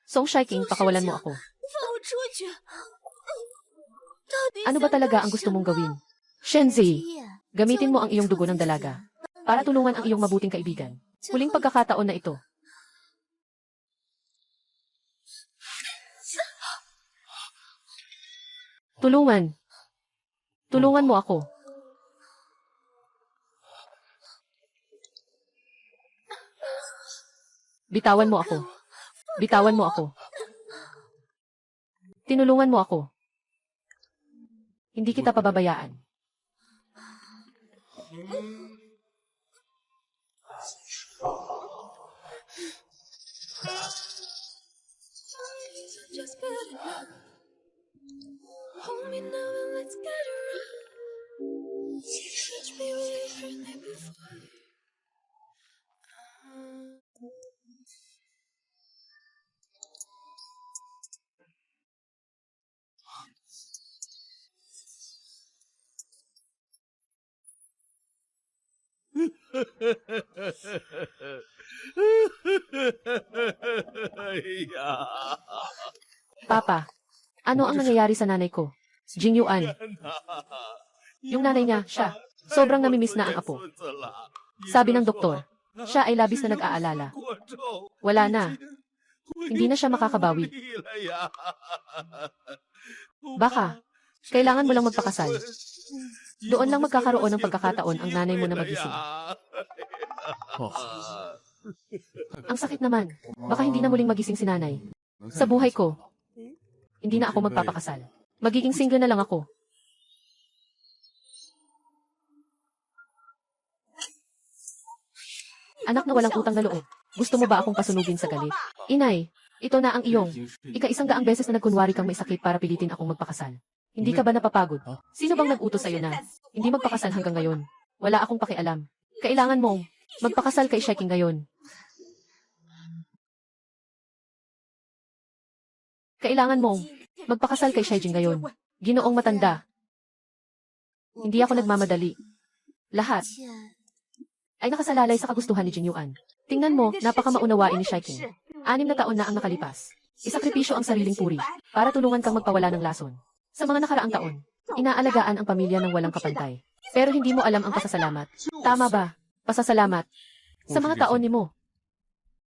Song Shiking, pakawalan mo ako. Ano ba talaga ang gusto mong gawin? Shenzi, gamitin mo ang iyong dugo ng dalaga para tulungan ang iyong mabuting kaibigan. Huling pagkakataon na ito. Tulungan. Tulungan mo ako. Bitawan mo ako. Bitawan mo ako. Tinulungan mo ako. Hindi kita pababayaan. Hold me now and let's get around. Touch me with your name before. Papa, ano ang nangyayari sa nanay ko? Jing Yuan. Yung nanay niya, siya. Sobrang namimiss na ang apo. Sabi ng doktor, siya ay labis na nag-aalala. Wala na. Hindi na siya makakabawi. Baka, kailangan mo lang magpakasal. Doon lang magkakaroon ng pagkakataon ang nanay mo na magising. Ang sakit naman. Baka hindi na muling magising si nanay. Sa buhay ko, hindi na ako magpapakasal. Magiging single na lang ako. Anak na walang utang na loob. Gusto mo ba akong pasunugin sa galit? Inay, ito na ang iyong. Ika-100 beses na nagkunwari kang may sakit para pilitin akong magpakasal. Hindi ka ba napapagod? Sino bang nag-utos sa'yo na hindi magpakasal hanggang ngayon? Wala akong pakialam. Kailangan mong magpakasal kay Shiking ngayon. Kailangan mong magpakasal kay Shiking ngayon. Ginoong matanda. Hindi ako nagmamadali. Lahat ay nakasalalay sa kagustuhan ni Jing Yuan. Tingnan mo, napakamaunawain ni Shiking. 6 na taon na ang nakalipas. Isakripisyo ang sariling puri para tulungan kang magpawala ng lason. Sa mga nakaraang taon, inaalagaan ang pamilya ng walang kapantay. Pero hindi mo alam ang pasasalamat. Tama ba? Pasasalamat. Sa mga taon ni mo.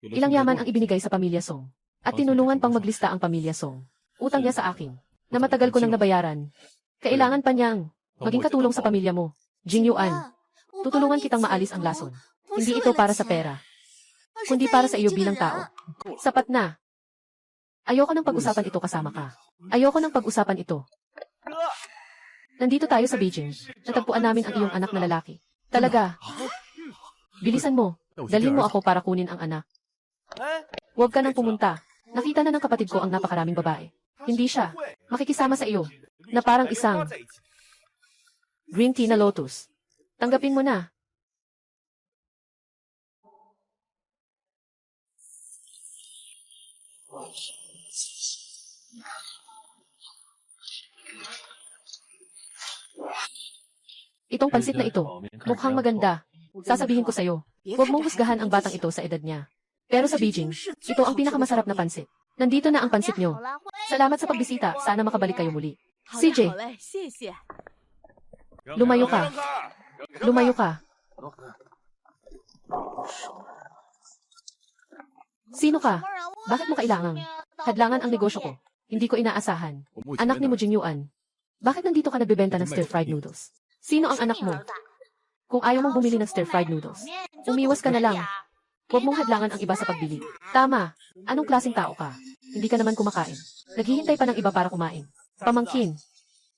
Ilang yaman ang ibinigay sa pamilya Song. At tinulungan pang maglista ang pamilya Song. Utang niya sa akin, na matagal ko nang nabayaran. Kailangan pa niyang maging katulong sa pamilya mo. Jing Yuan, tutulungan kitang maalis ang lason. Hindi ito para sa pera, kundi para sa iyo bilang tao. Sapat na. Ayoko nang pag-usapan ito kasama ka. Ayoko nang pag-usapan ito. Nandito tayo sa Beijing. Natagpuan namin ang iyong anak na lalaki. Talaga. Bilisan mo. Dalhin mo ako para kunin ang anak. Huwag ka nang pumunta. Nakita na ng kapatid ko ang napakaraming babae. Hindi siya makikisama sa iyo na parang isang green tea na lotus. Tanggapin mo na. Itong pansit na ito, mukhang maganda. Sasabihin ko sa'yo, huwag mong husgahan ang batang ito sa edad niya. Pero sa Beijing, ito ang pinakamasarap na pansit. Nandito na ang pansit nyo. Salamat sa pagbisita. Sana makabalik kayo muli. CJ, lumayo ka. Lumayo ka. Sino ka? Bakit mo kailangang hadlangan ang negosyo ko? Hindi ko inaasahan. Anak ni Mo Jing Yuan. Bakit nandito ka nagbebenta ng stir-fried noodles? Sino ang anak mo? Kung ayaw mong bumili ng stir-fried noodles, umiwas ka na lang. Huwag mong hadlangan ang iba sa pagbili. Tama. Anong klaseng tao ka? Hindi ka naman kumakain. Naghihintay pa ng iba para kumain. Pamangkin.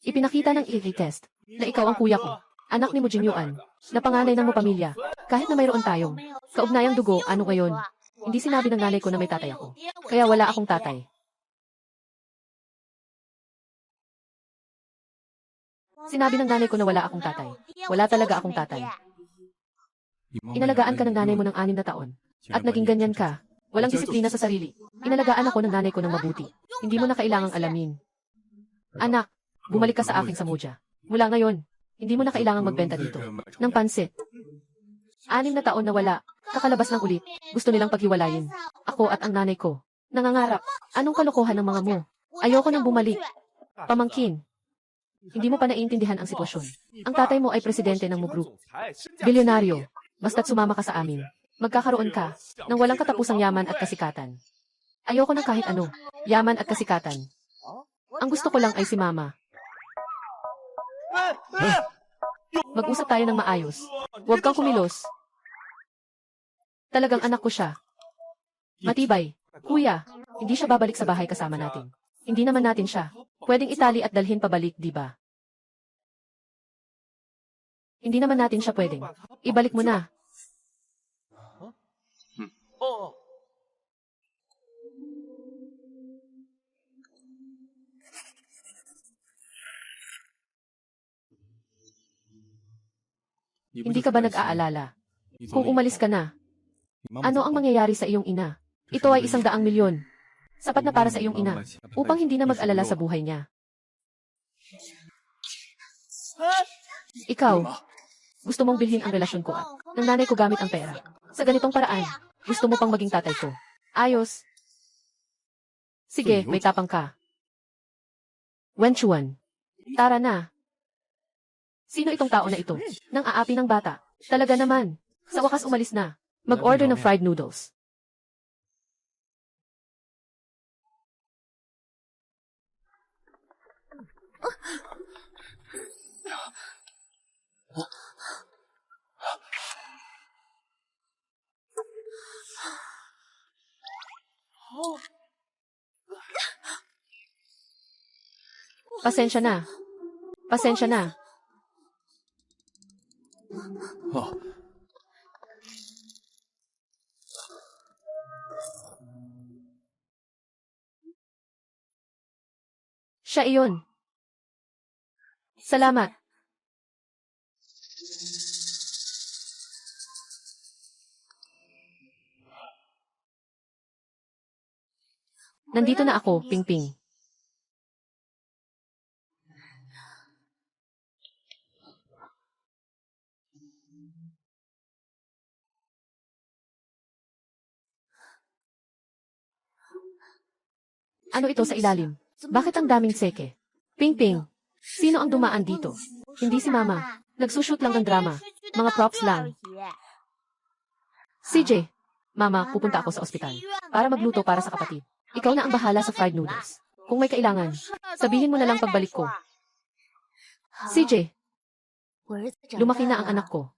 Ipinakita ng EA test na ikaw ang kuya ko. Anak ni Mo Jing Yuan. Napanganay ng mo pamilya. Kahit na mayroon tayong kaugnayang dugo, ano ngayon? Hindi sinabi ng nanay ko na may tatay ako. Kaya wala akong tatay. Sinabi ng nanay ko na wala akong tatay. Wala talaga akong tatay. Inalagaan ka ng nanay mo ng 6 na taon. At naging ganyan ka. Walang disiplina sa sarili. Inalagaan ako ng nanay ko ng mabuti. Hindi mo na kailangang alamin. Anak, bumalik ka sa aking Samoja. Mula ngayon, hindi mo na kailangang magbenta dito ng pansit. 6 na taon na wala. Kakalabas lang ulit. Gusto nilang paghiwalayin. Ako at ang nanay ko. Nangangarap. Anong kalokohan ng mga mo? Ayoko nang bumalik. Pamangkin. Hindi mo pa naiintindihan ang sitwasyon. Ang tatay mo ay presidente ng Mo Group. Bilyonaryo. Basta't sumama ka sa amin. Magkakaroon ka ng walang katapusang yaman at kasikatan. Ayoko ng kahit ano. Yaman at kasikatan. Ang gusto ko lang ay si Mama. Mag-usap tayo ng maayos. Huwag kang kumilos. Talagang anak ko siya. Matibay. Kuya, hindi siya babalik sa bahay kasama natin. Hindi naman natin siya pwedeng itali at dalhin pabalik, di ba? Hindi naman natin siya pwedeng ibalik mo na. Hindi ka ba nag-aalala? Kung umalis ka na, ano ang mangyayari sa iyong ina? Ito ay 100 milyon. Sapat na para sa iyong ina, upang hindi na mag-alala sa buhay niya. Ikaw, gusto mong bilhin ang relasyon ko at ng nanay ko gamit ang pera. Sa ganitong paraan, gusto mo pang maging tatay ko. Ayos. Sige, may tapang ka. Wenchuan. Tara na. Sino itong tao na ito? Nang aapi ng bata. Talaga naman. Sa wakas umalis na. Mag-order ng fried noodles. Pasensya na. Pasensya na. Siya iyon. Salamat. Nandito na ako, Pingping. Ano ito sa ilalim? Bakit ang daming seke? Pingping, sino ang dumaan dito? Hindi si Mama. Nagsushoot lang ng drama. Mga props lang. CJ, Mama, pupunta ako sa ospital para magluto para sa kapatid. Ikaw na ang bahala sa fried noodles. Kung may kailangan, sabihin mo na lang pagbalik ko. CJ, lumaki na ang anak ko.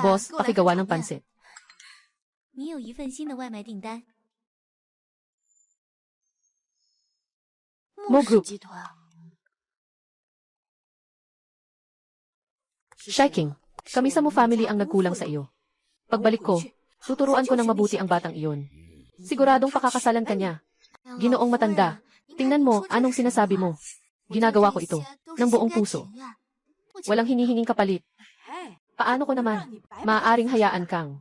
Boss, pakigawa ng pansit. 你有一份新的外卖订单。 Mo Group. 集团 Shiking, kami sa Mo family ang nagkulang sa iyo. Pagbalik ko, tuturuan ko ng mabuti ang batang iyon. Siguradong pakakasalan ka niya. Ginoong matanda, tingnan mo anong sinasabi mo. Ginagawa ko ito, ng buong puso. Walang hinihinging kapalit. Paano ko naman? Maaaring hayaan kang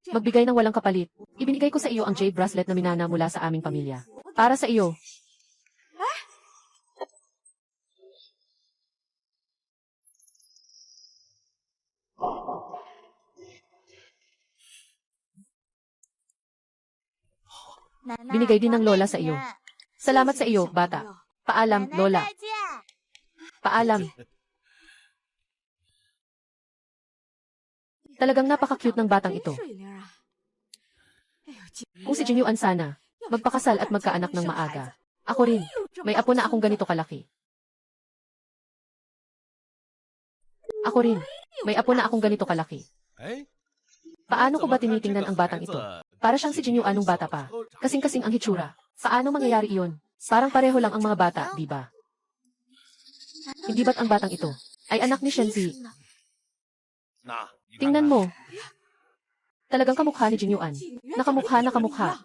magbigay ng walang kapalit. Ibinigay ko sa iyo ang jade bracelet na minana mula sa aming pamilya. Para sa iyo. Binigay din ng lola sa iyo. Salamat sa iyo, bata. Paalam, lola. Paalam. Talagang napaka-cute ng batang ito. Kung si Jinyuan sana, magpakasal at magkaanak ng maaga. Ako rin, may apo na akong ganito kalaki. Ako rin, may apo na akong ganito kalaki. Paano ko ba tinitingnan ang batang ito? Para siyang si Jinyuan nung bata pa. Kasing-kasing ang hitsura. Paano mangyayari iyon? Parang pareho lang ang mga bata, di ba? Hindi ba't ang batang ito ay anak ni Shenzi? Tingnan mo. Talagang kamukha ni Jinyuan. Nakamukha na kamukha.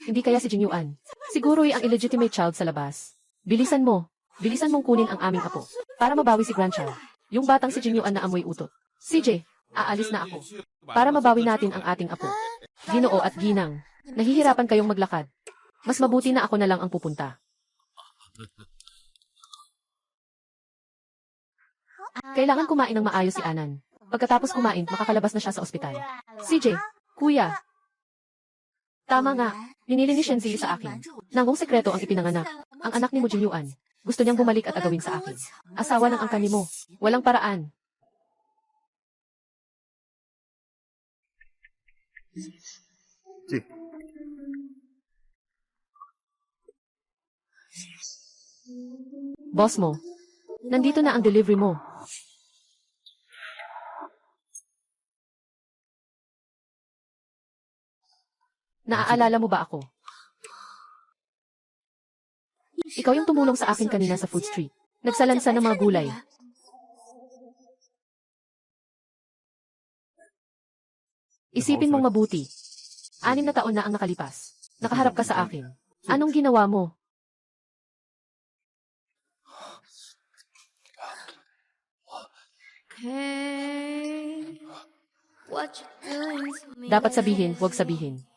Hindi kaya si Jinyuan. Siguro'y ang illegitimate child sa labas. Bilisan mo. Bilisan mong kunin ang aming apo. Para mabawi si grandchild. Yung batang si Jinyuan na amoy utot. CJ, aalis na ako. Para mabawi natin ang ating apo. Ginoo at ginang. Nahihirapan kayong maglakad. Mas mabuti na ako na lang ang pupunta. Kailangan kumain ng maayos si Anan. Pagkatapos kumain, makakalabas na siya sa ospital. CJ, kuya. Tama nga, pinili ni Shenzi sa akin. Nangong sekreto ang ipinanganak. Ang anak ni Mo Jinyuan. Gusto niyang bumalik at agawin sa akin. Asawa ng angkan ni Mo. Walang paraan. Ji, Boss mo. Nandito na ang delivery mo. Naaalala mo ba ako? Ikaw yung tumulong sa akin kanina sa food street. Nagsalansa ng mga gulay. Isipin mong mabuti. 6 na taon na ang nakalipas. Nakaharap ka sa akin. Anong ginawa mo? Hey, what you doing to me? Dapat sabihin, huwag sabihin.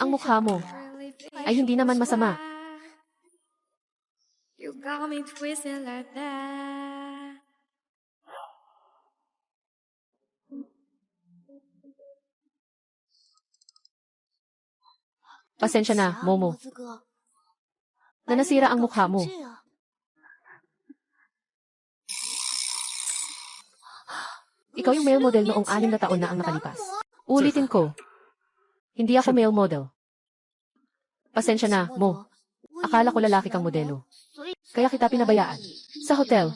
Ang mukha mo ay hindi naman masama. You got me twisted like that. Pasensya na, Momo, na nasira ang mukha mo. Ikaw yung male model noong 6 na taon na ang nakalipas. Ulitin ko. Hindi ako male model. Pasensya na, Mo. Akala ko lalaki kang modelo. Kaya kita pinabayaan. Sa hotel.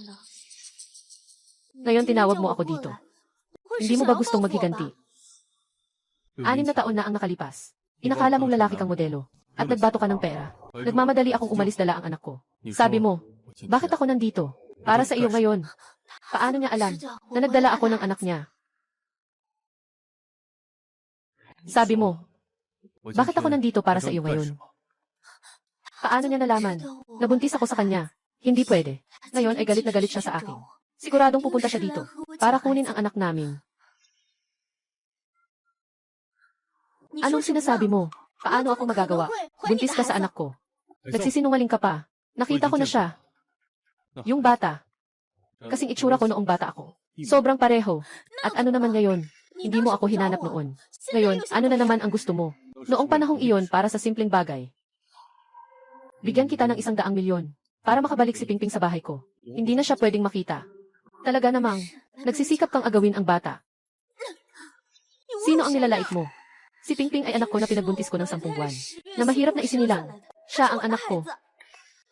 Ngayon tinawag mo ako dito. Hindi mo ba gustong maghiganti? 6 na taon na ang nakalipas. Inakala mong lalaki kang modelo. At nagbato ka ng pera. Nagmamadali akong umalis dala ang anak ko. Sabi mo, bakit ako nandito? Para sa iyo ngayon. Paano niya alam na nagdala ako ng anak niya? Sabi mo, bakit ako nandito para sa iyo ngayon? Paano niya nalaman? Nabuntis ako sa kanya. Hindi pwede. Ngayon ay galit na galit siya sa akin. Siguradong pupunta siya dito para kunin ang anak namin. Anong sinasabi mo? Paano ako magagawa? Buntis ka sa anak ko. Nagsisinungaling ka pa. Nakita ko na siya. Yung bata. Kasing itsura ko noong bata ako. Sobrang pareho. At ano naman ngayon? Hindi mo ako hinanap noon. Ngayon, ano na naman ang gusto mo? Noong panahong iyon para sa simpleng bagay. Bigyan kita ng 100 milyon para makabalik si Pingping sa bahay ko. Hindi na siya pwedeng makita. Talaga namang, nagsisikap kang agawin ang bata. Sino ang nilalait mo? Si Pingping ay anak ko na pinagbuntis ko ng 10 buwan. Na mahirap na isinilang. Siya ang anak ko.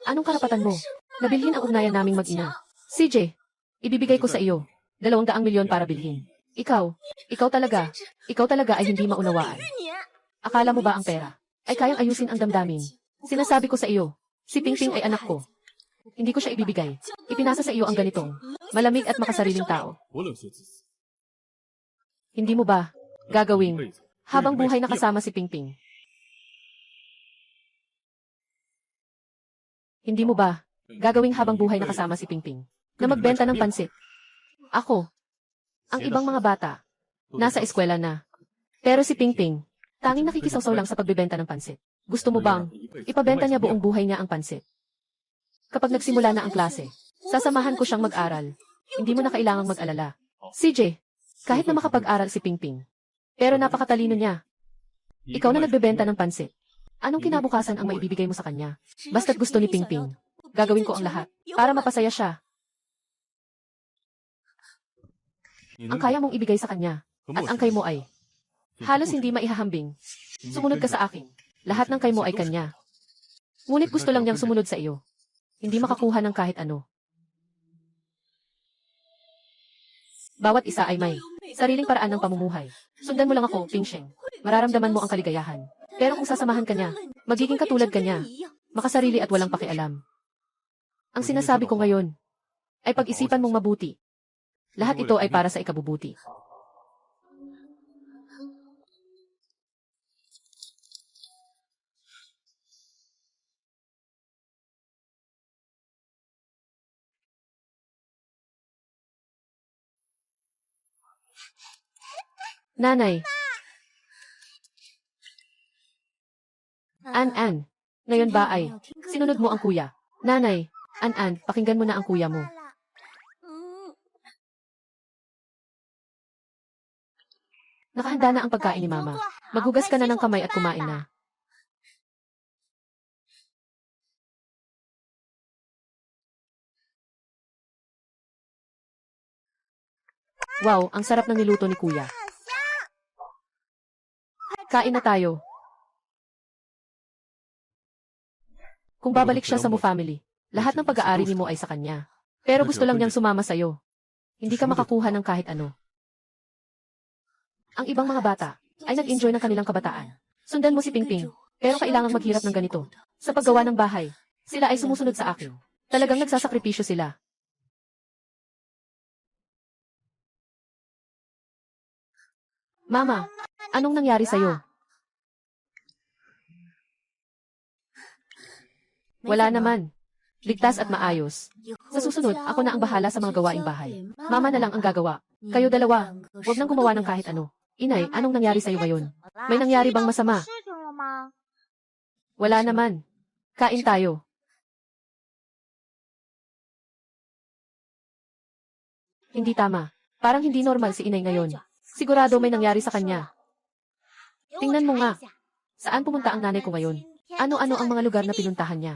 Anong karapatan mo? Nabilhin ang ugnayan naming mag-ina. CJ, ibibigay ko sa iyo 200 milyon para bilhin. Ikaw talaga ay hindi maunawaan. Akala mo ba ang pera ay kayang ayusin ang damdamin? Sinasabi ko sa iyo, si Pingping ay anak ko. Hindi ko siya ibibigay. Ipinasa sa iyo ang ganitong malamig at makasariling tao. Hindi mo ba gagawing habang buhay na kasama si Pingping? Hindi mo ba gagawing habang buhay na kasama si Pingping na magbenta ng pansit? Ako, ang ibang mga bata, nasa eskwela na. Pero si Pingping, tanging nakikisawsaw lang sa pagbebenta ng pansit. Gusto mo bang ipabenta niya buong buhay niya ang pansit? Kapag nagsimula na ang klase, sasamahan ko siyang mag-aral. Hindi mo na kailangang mag-alala. CJ, kahit na makapag-aral si Pingping, pero napakatalino niya. Ikaw na nagbebenta ng pansit. Anong kinabukasan ang maibibigay mo sa kanya? Basta't gusto ni Pingping, gagawin ko ang lahat para mapasaya siya. Ang kaya mong ibigay sa kanya, at ang kay mo ay halos hindi maihahambing. Sumunod ka sa akin. Lahat ng kay mo ay kanya. Ngunit gusto lang niyang sumunod sa iyo. Hindi makakuha ng kahit ano. Bawat isa ay may sariling paraan ng pamumuhay. Sundan mo lang ako, Pingsheng. Mararamdaman mo ang kaligayahan. Pero kung sasamahan ka niya, magiging katulad ka niya. Makasarili at walang pakialam. Ang sinasabi ko ngayon ay pag-isipan mong mabuti. Lahat ito ay para sa ikabubuti. Nanay. An, ngayon ba ay sinunod mo ang kuya? Nanay, An, pakinggan mo na ang kuya mo. Nakahanda na ang pagkain ni Mama. Maghugas ka na ng kamay at kumain na. Wow, ang sarap ng niluto ni Kuya. Kain na tayo. Kung babalik siya sa Mo family, lahat ng pag-aari ni Mo ay sa kanya. Pero gusto lang niyang sumama sa'yo. Hindi ka makakuha ng kahit ano. Ang ibang mga bata ay nag-enjoy ng kanilang kabataan. Sundan mo si Pingping, pero kailangang maghirap ng ganito. Sa paggawa ng bahay, sila ay sumusunod sa akin. Talagang nagsasakripisyo sila. Mama, anong nangyari sa'yo? Wala naman. Ligtas at maayos. Sa susunod, ako na ang bahala sa mga gawaing bahay. Mama na lang ang gagawa. Kayo dalawa, huwag nang gumawa ng kahit ano. Inay, anong nangyari sa'yo ngayon? May nangyari bang masama? Wala naman. Kain tayo. Hindi tama. Parang hindi normal si Inay ngayon. Sigurado may nangyari sa kanya. Tingnan mo nga. Saan pumunta ang nanay ko ngayon? Ano-ano ang mga lugar na pinuntahan niya?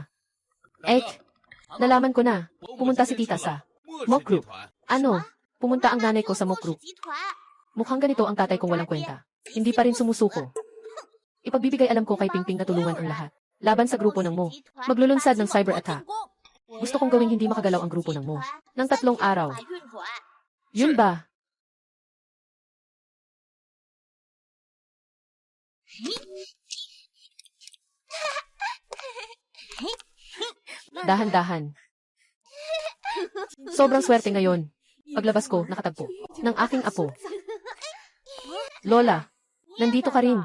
Nalaman ko na. Pumunta si tita sa Mokru. Ano? Pumunta ang nanay ko sa Mokru. Mukhang ganito ang tatay kong walang kwenta. Hindi pa rin sumusuko. Ipagbibigay alam ko kay Pingping na tulungan ang lahat. Laban sa grupo ng Mo. Maglulunsad ng cyber attack. Gusto kong gawing hindi makagalaw ang grupo ng Mo. Nang 3 araw. Yun ba? Dahan-dahan. Sobrang swerte ngayon. Paglabas ko, nakatagpo ng aking apo. Lola, nandito ka rin.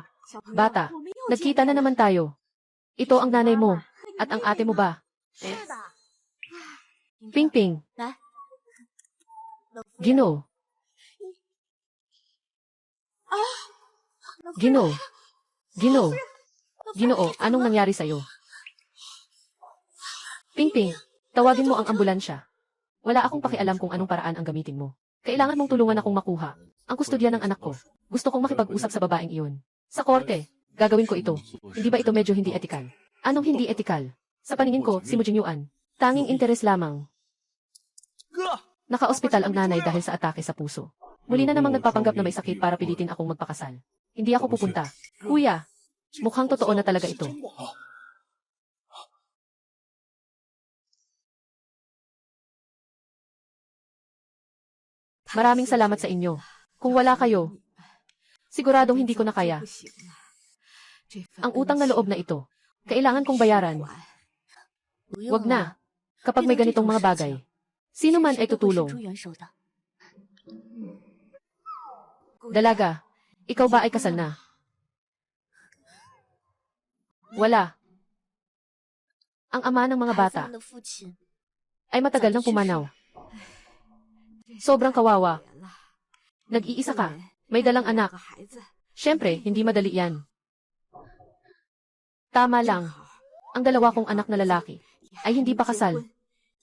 Bata, nagkita na naman tayo. Ito ang nanay mo. At ang ate mo ba? Pingping. Ginoo. Ginoo. Ginoo. Ginoo, anong nangyari sa'yo? Pingping, tawagin mo ang ambulansya. Wala akong pakialam kung anong paraan ang gamitin mo. Kailangan mong tulungan akong makuha ang kustodya ng anak ko. Gusto kong makipag-usap sa babaeng iyon. Sa korte, gagawin ko ito. Hindi ba ito medyo hindi etikal? Anong hindi etikal? Sa paningin ko, si Mo Jinyuan, tanging interes lamang. Naka-ospital ang nanay dahil sa atake sa puso. Muli na namang nagpapanggap na may sakit para pilitin akong magpakasal. Hindi ako pupunta. Kuya, mukhang totoo na talaga ito. Maraming salamat sa inyo. Kung wala kayo, siguradong hindi ko na kaya. Ang utang na loob na ito, kailangan kong bayaran. Wag na. Kapag may ganitong mga bagay, sino man ay tutulong. Dalaga, ikaw ba ay kasal na? Wala. Ang ama ng mga bata ay matagal nang pumanaw. Sobrang kawawa. Nag-iisa ka. May dalang anak. Siyempre, hindi madali yan. Tama lang. Ang 2 kong anak na lalaki ay hindi pa kasal.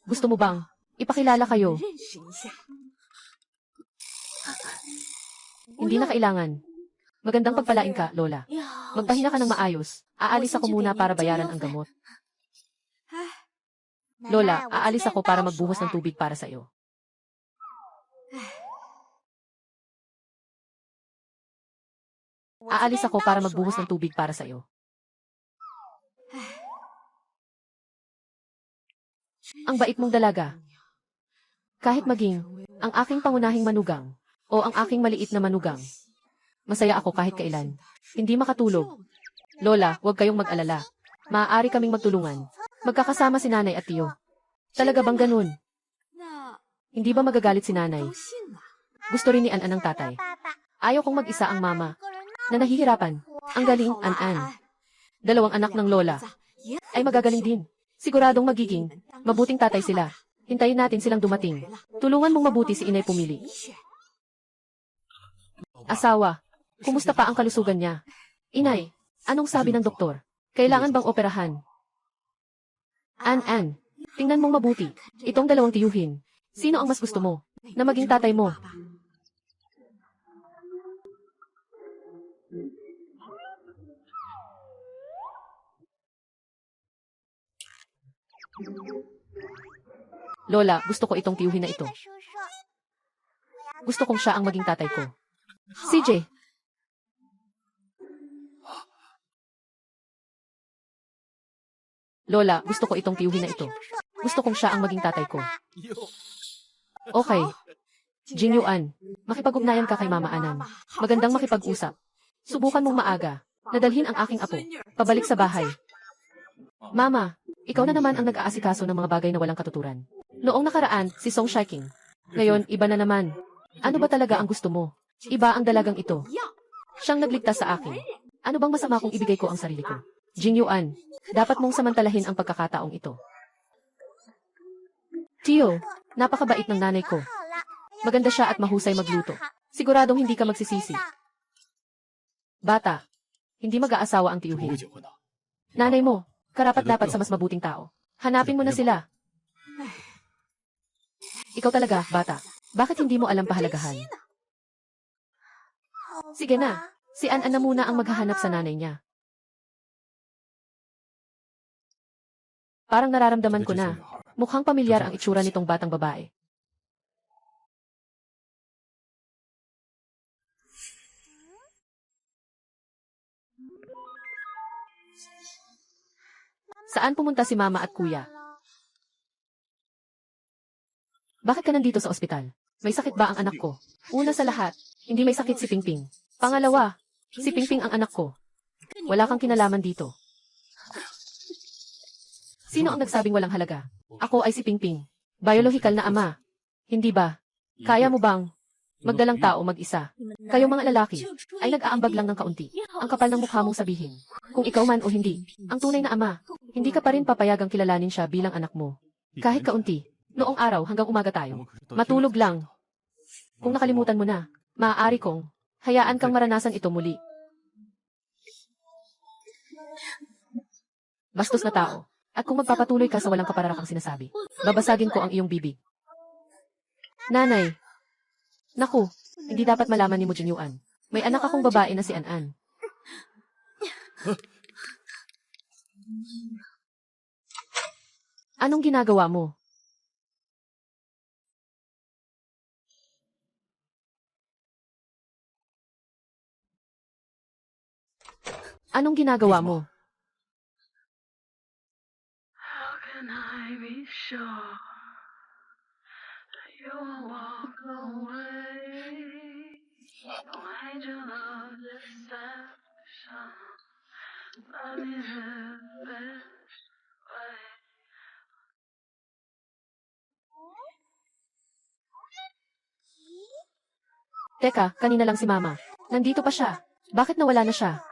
Gusto mo bang ipakilala kayo? Hindi na kailangan. Magandang pagpalain ka, Lola. Magpahinga ka ng maayos. Aalis ako muna para bayaran ang gamot. Lola, aalis ako para magbuhos ng tubig para sa iyo. Aalis ako para magbuhos ng tubig para sa iyo. Ang bait mong dalaga. Kahit maging ang aking pangunahing manugang o ang aking maliit na manugang, masaya ako kahit kailan. Hindi makatulog. Lola, huwag kayong mag-alala. Maaari kaming magtulungan. Magkakasama si nanay at tiyo. Talaga bang ganun? Hindi ba magagalit si nanay? Gusto rin ni An-an ng tatay. Ayaw kong mag-isa ang mama na nahihirapan. Ang galing, An-an. 2 anak ng Lola ay magagaling din. Siguradong magiging mabuting tatay sila. Hintayin natin silang dumating. Tulungan mong mabuti si Inay pumili. Asawa, kumusta pa ang kalusugan niya? Inay, anong sabi ng doktor? Kailangan bang operahan? An-an, tingnan mong mabuti. Itong 2 tiyuhin. Sino ang mas gusto mo na maging tatay mo? Lola, gusto ko itong tiyuhin na ito. Gusto kong siya ang maging tatay ko. CJ! Lola, gusto ko itong tiyuhin na ito. Gusto kong siya ang maging tatay ko. Okay. Jin Yuan, makipag-ugnayan ka kay Mama Anan. Magandang makipag-usap. Subukan mong maaga. Nadalhin ang aking apo. Pabalik sa bahay. Mama, ikaw na naman ang nag-aasikaso ng mga bagay na walang katuturan. Noong nakaraan, si Song Shiking. Ngayon, iba na naman. Ano ba talaga ang gusto mo? Iba ang dalagang ito. Siyang nagligtas sa akin. Ano bang masama kung ibigay ko ang sarili ko? Jin Yuan, dapat mong samantalahin ang pagkakataong ito. Tio, napakabait ng nanay ko. Maganda siya at mahusay magluto. Siguradong hindi ka magsisisi. Bata, hindi mag-aasawa ang tiyuhin. Nanay mo, karapat-dapat sa mas mabuting tao. Hanapin mo na sila. Ikaw talaga, bata. Bakit hindi mo alam pahalagahan? Sige na, si An na muna ang maghahanap sa nanay niya. Parang nararamdaman ko na, mukhang pamilyar ang itsura nitong batang babae. Saan pumunta si Mama at Kuya? Bakit ka nandito sa ospital? May sakit ba ang anak ko? Una sa lahat, hindi may sakit si Pingping. Pangalawa, si Pingping ang anak ko. Wala kang kinalaman dito. Sino ang nagsabing walang halaga? Ako ay si Pingping. Biological na ama. Hindi ba? Kaya mo bang magdalang tao mag-isa? Kayong mga lalaki ay nag-aambag lang ng kaunti. Ang kapal ng mukha mong sabihin. Kung ikaw man o hindi, ang tunay na ama, hindi ka pa rin papayagang kilalanin siya bilang anak mo. Kahit kaunti, noong araw hanggang umaga tayo. Matulog lang. Kung nakalimutan mo na, maaari kong hayaan kang maranasan ito muli. Bastos na tao. At kung magpapatuloy ka sa walang kapararakang sinasabi, babasagin ko ang iyong bibig. Nanay. Naku, hindi dapat malaman ni Mo Jin Yuan. May anak akong babae na si An. Anong ginagawa mo? Anong ginagawa mo? How can I be sure that you'll walk away? Why'd you love deception? Love me the best way. Teka, kanina lang si Mama. Nandito pa siya. Bakit nawala na siya?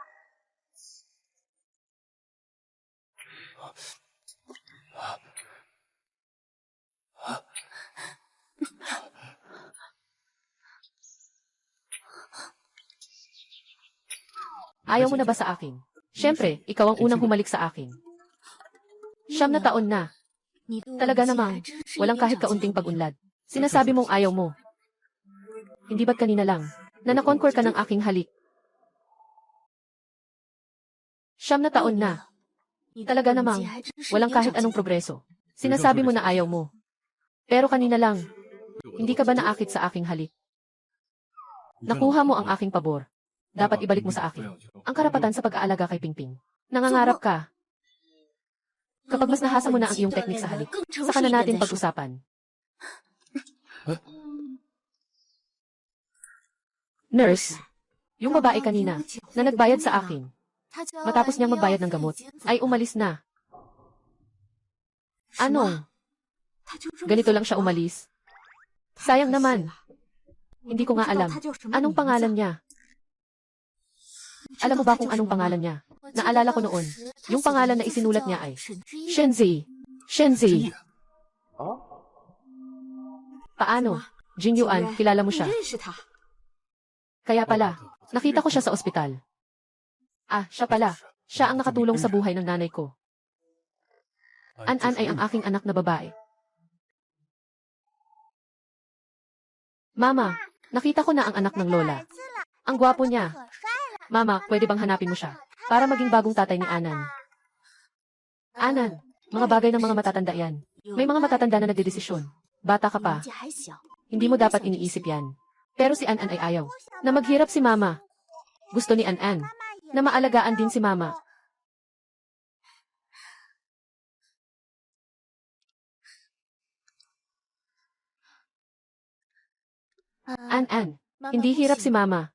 Ayaw mo na ba sa akin? Siyempre, ikaw ang unang humalik sa akin. 9 na taon na. Talaga namang, walang kahit kaunting pag-unlad. Sinasabi mong ayaw mo. Hindi ba't kanina lang, na nakonquer ka ng aking halik? 9 na taon na. Talaga namang, walang kahit anong progreso. Sinasabi mo na ayaw mo. Pero kanina lang, hindi ka ba naakit sa aking halik? Nakuha mo ang aking pabor. Dapat ibalik mo sa akin ang karapatan sa pag-aalaga kay Pingping. Nangangarap ka. Kapag mas nahasa mo na ang iyong teknik sa halik, saka na natin pag-usapan. Nurse, yung babae kanina na nagbayad sa akin, matapos niyang magbayad ng gamot, ay umalis na. Anong? Ganito lang siya umalis? Sayang naman. Hindi ko nga alam. Anong pangalan niya? Alam mo ba kung anong pangalan niya? Naalala ko noon. Yung pangalan na isinulat niya ay Shenzi. Shenzi. Paano? Jin Yuan, kilala mo siya. Kaya pala, nakita ko siya sa ospital. Ah, siya pala. Siya ang nakatulong sa buhay ng nanay ko. An ay ang aking anak na babae. Mama, nakita ko na ang anak ng lola. Ang gwapo niya. Mama, pwede bang hanapin mo siya? Para maging bagong tatay ni Anan. Anan, Mga bagay ng mga matatanda yan. May mga matatanda na nagdedesisyon. Bata ka pa. Hindi mo dapat iniisip yan. Pero si An-An ay ayaw. Na maghirap si Mama. Gusto ni An-An. Na maalagaan din si Mama. An-An, hindi hirap si Mama.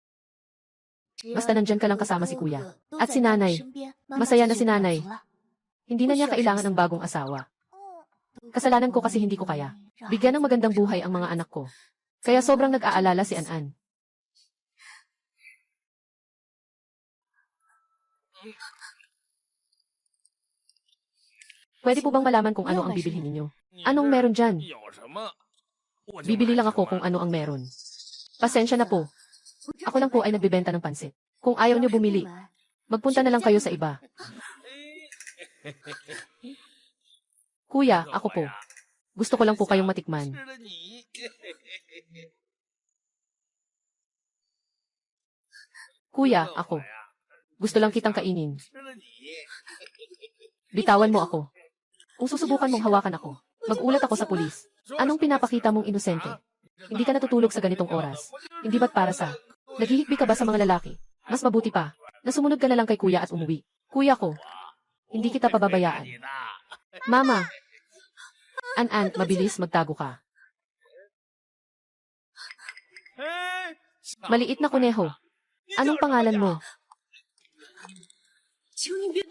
Basta nandyan ka lang kasama si Kuya. At si Nanay. Masaya na si Nanay. Hindi na niya kailangan ng bagong asawa. Kasalanan ko kasi hindi ko kaya. Bigyan ng magandang buhay ang mga anak ko. Kaya sobrang nag-aalala si An-An. Pwede po bang malaman kung ano ang bibilhin ninyo? Anong meron dyan? Bibili lang ako kung ano ang meron. Pasensya na po. Ako lang po ay nagbebenta ng pansit. Kung ayaw niyo bumili, magpunta na lang kayo sa iba. Kuya, ako po. Gusto ko lang po kayong matikman. Kuya, ako. Gusto lang kitang kainin. Bitawan mo ako. Kung susubukan mong hawakan ako, mag-ulat ako sa pulis. Anong pinapakita mong inosente? Hindi ka natutulog sa ganitong oras. Hindi ba't para sa... Naghihikbi ka ba sa mga lalaki? Mas mabuti pa, na sumunod ka na lang kay kuya at umuwi. Kuya ko, hindi kita pababayaan. Mama! An-An, mabilis magtago ka. Maliit na kuneho. Anong pangalan mo?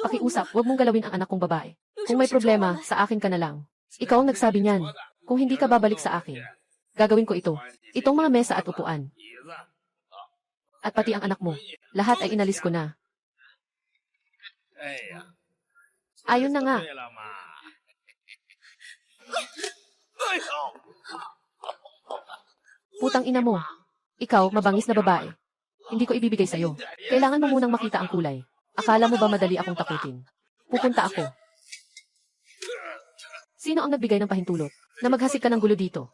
Pakiusap, huwag mong galawin ang anak kong babae. Kung may problema, sa akin ka na lang. Ikaw ang nagsabi niyan. Kung hindi ka babalik sa akin, gagawin ko ito. Itong mga mesa at upuan. At pati ang anak mo. Lahat ay inalis ko na. Ayun na nga. Putang ina mo. Ikaw, mabangis na babae. Hindi ko ibibigay sa'yo. Kailangan mo munang makita ang kulay. Akala mo ba madali akong takutin? Pupunta ako. Sino ang nagbigay ng pahintulot na maghasik ka ng gulo dito?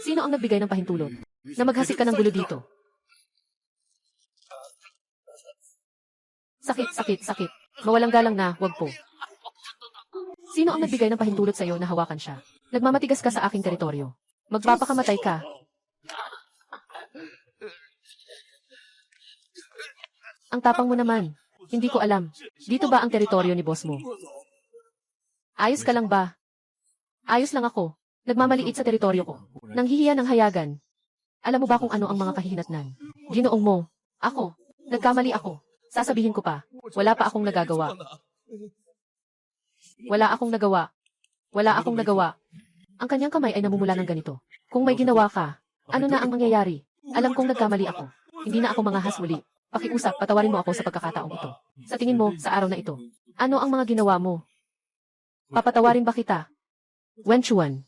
Sino ang nagbigay ng pahintulot na maghasik ka ng gulo dito? Sakit, sakit, sakit. Mawalang galang na, wag po. Sino ang nagbigay ng pahintulot sa'yo na hawakan siya? Nagmamatigas ka sa aking teritoryo. Magpapakamatay ka. Ang tapang mo naman. Hindi ko alam. Dito ba ang teritoryo ni boss mo? Ayos ka lang ba? Ayos lang ako. Nagmamaliit sa teritoryo ko. Nanghihiya ng hayagan. Alam mo ba kung ano ang mga kahihinatnan? Ginoong mo. Ako. Nagkamali ako. Sasabihin ko pa. Wala pa akong nagagawa. Wala akong nagawa. Wala akong nagawa. Ang kanyang kamay ay namumula ng ganito. Kung may ginawa ka, ano na ang mangyayari? Alam kong nagkamali ako. Hindi na ako mangahas muli. Pakiusap, patawarin mo ako sa pagkakataong ito. Sa tingin mo, sa araw na ito, ano ang mga ginawa mo? Papatawarin ba kita? Wenchuan.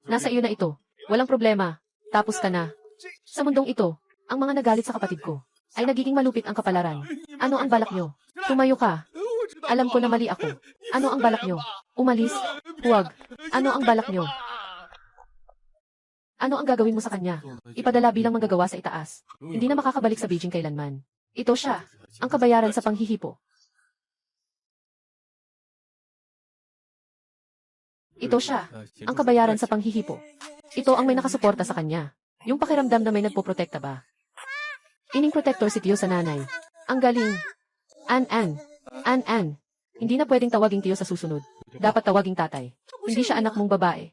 Nasa iyo na ito. Walang problema. Tapos ka na. Sa mundong ito, ang mga nagalit sa kapatid ko ay nagiging malupit ang kapalaran. Ano ang balak nyo? Tumayo ka. Alam ko na mali ako. Ano ang balak nyo? Umalis? Huwag. Ano ang balak nyo? Ano ang gagawin mo sa kanya? Ipadala bilang manggagawa sa itaas. Hindi na makakabalik sa Beijing kailanman. Ito siya, ang kabayaran sa panghihipo. Ito siya, ang kabayaran sa panghihipo. Ito ang may nakasuporta sa kanya. Yung pakiramdam na may nagpoprotekta ba? Ining protector si Tiyo sa nanay. Ang galing. An-An. An-An. Hindi na pwedeng tawaging Tiyo sa susunod. Dapat tawaging tatay. Hindi siya anak mong babae.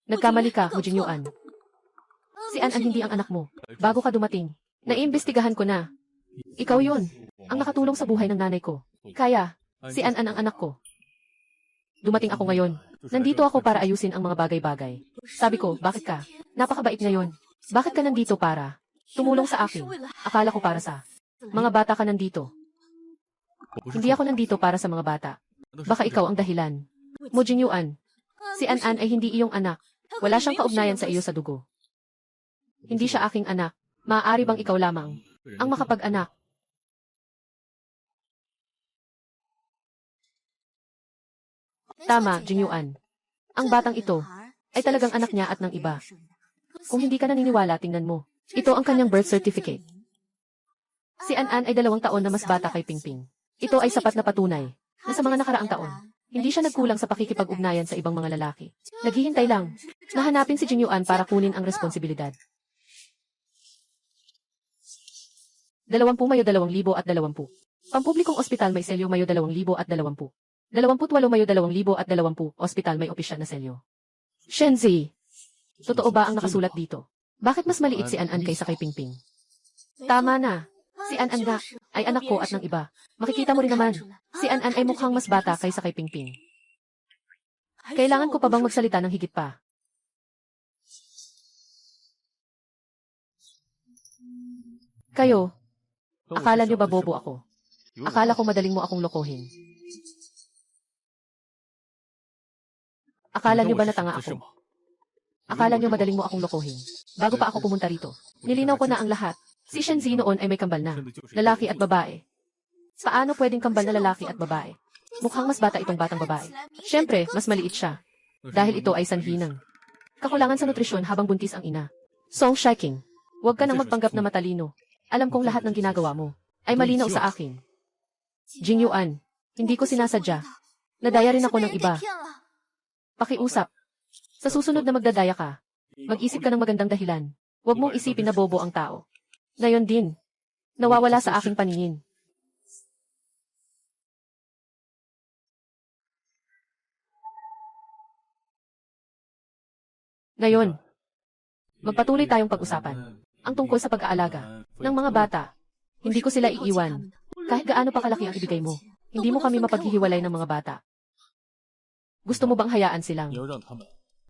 Nagkamali ka, Mujin Yuan. Si An-An hindi ang anak mo. Bago ka dumating, naiimbestigahan ko na. Ikaw yun, ang nakatulong sa buhay ng nanay ko. Kaya, si An-An ang anak ko. Dumating ako ngayon. Nandito ako para ayusin ang mga bagay-bagay. Sabi ko, bakit ka? Napakabait ngayon. Bakit ka nandito para? Tumulong sa akin. Akala ko para sa mga bata ka nandito. Hindi ako nandito para sa mga bata. Baka ikaw ang dahilan. Mujin Yuan, si An-An ay hindi iyong anak. Wala siyang kaugnayan sa iyo sa dugo. Hindi siya aking anak. Maaari bang ikaw lamang ang makapag-anak? Tama, Jinyuan. Ang batang ito ay talagang anak niya at ng iba. Kung hindi ka naniniwala, tingnan mo. Ito ang kanyang birth certificate. Si An-An ay 2 taon na mas bata kay Pingping. Ito ay sapat na patunay na sa mga nakaraang taon, hindi siya nagkulang sa pakikipag-ugnayan sa ibang mga lalaki. Naghihintay lang na hanapin si Jin Yuan para kunin ang responsibilidad. 20 Mayo 2020. Pampublikong ospital may selyo Mayo 2020. 28 Mayo 2020. Ospital may opisyal na selyo. Shenzi, totoo ba ang nakasulat dito? Bakit mas maliit si An-An kaysa kay Pingping? Tama na. Si An-An nga ay anak ko at ng iba. Makikita mo rin naman, si An-An ay mukhang mas bata kaysa kay Pingping. Kailangan ko pa bang magsalita ng higit pa? Kayo, akala niyo ba bobo ako? Akala ko madaling mo akong lokohin. Akala niyo ba natanga ako? Akala niyo madaling mo akong lokohin. Bago pa ako pumunta rito, nilinaw ko na ang lahat. Si Shenzi noon ay may kambal na, lalaki at babae. Paano pwedeng kambal na lalaki at babae? Mukhang mas bata itong batang babae. Siyempre, mas maliit siya. Dahil ito ay sanhi ng kakulangan sa nutrisyon habang buntis ang ina. Song Shiking, huwag ka nang magpanggap na matalino. Alam kong lahat ng ginagawa mo ay malinaw sa akin. Jin Yuan, hindi ko sinasadya. Nadaya rin ako ng iba. Pakiusap. Sa susunod na magdadaya ka, mag-isip ka ng magandang dahilan. Huwag mong isipin na bobo ang tao. Ngayon din, nawawala sa aking paningin. Ngayon, magpatuloy tayong pag-usapan ang tungkol sa pag-aalaga ng mga bata. Hindi ko sila iiwan. Kahit gaano pa kalaki ang ibigay mo, hindi mo kami mapaghihiwalay ng mga bata. Gusto mo bang hayaan silang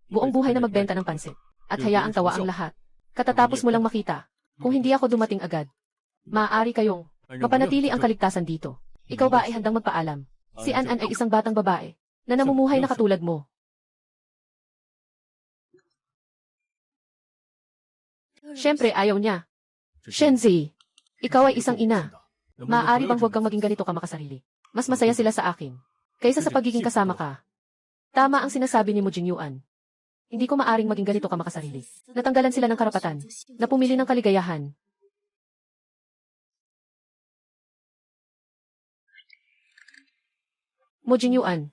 buong buhay na magbenta ng pansit at hayaang tawa ang lahat? Katatapos mo lang makita, kung hindi ako dumating agad, maaari kayong mapanatili ang kaligtasan dito. Ikaw ba ay handang magpaalam? Si An-An ay isang batang babae na namumuhay na katulad mo. Siyempre, ayaw niya. Shenzi, ikaw ay isang ina. Maaari bang huwag kang maging ganito ka makasarili? Mas masaya sila sa akin kaysa sa pagiging kasama ka. Tama ang sinasabi ni mo, Jin Yuan. Hindi ko maaring maging ganito ka makasarili. Natanggalan sila ng karapatan na pumili ng kaligayahan. Mo Jin Yuan,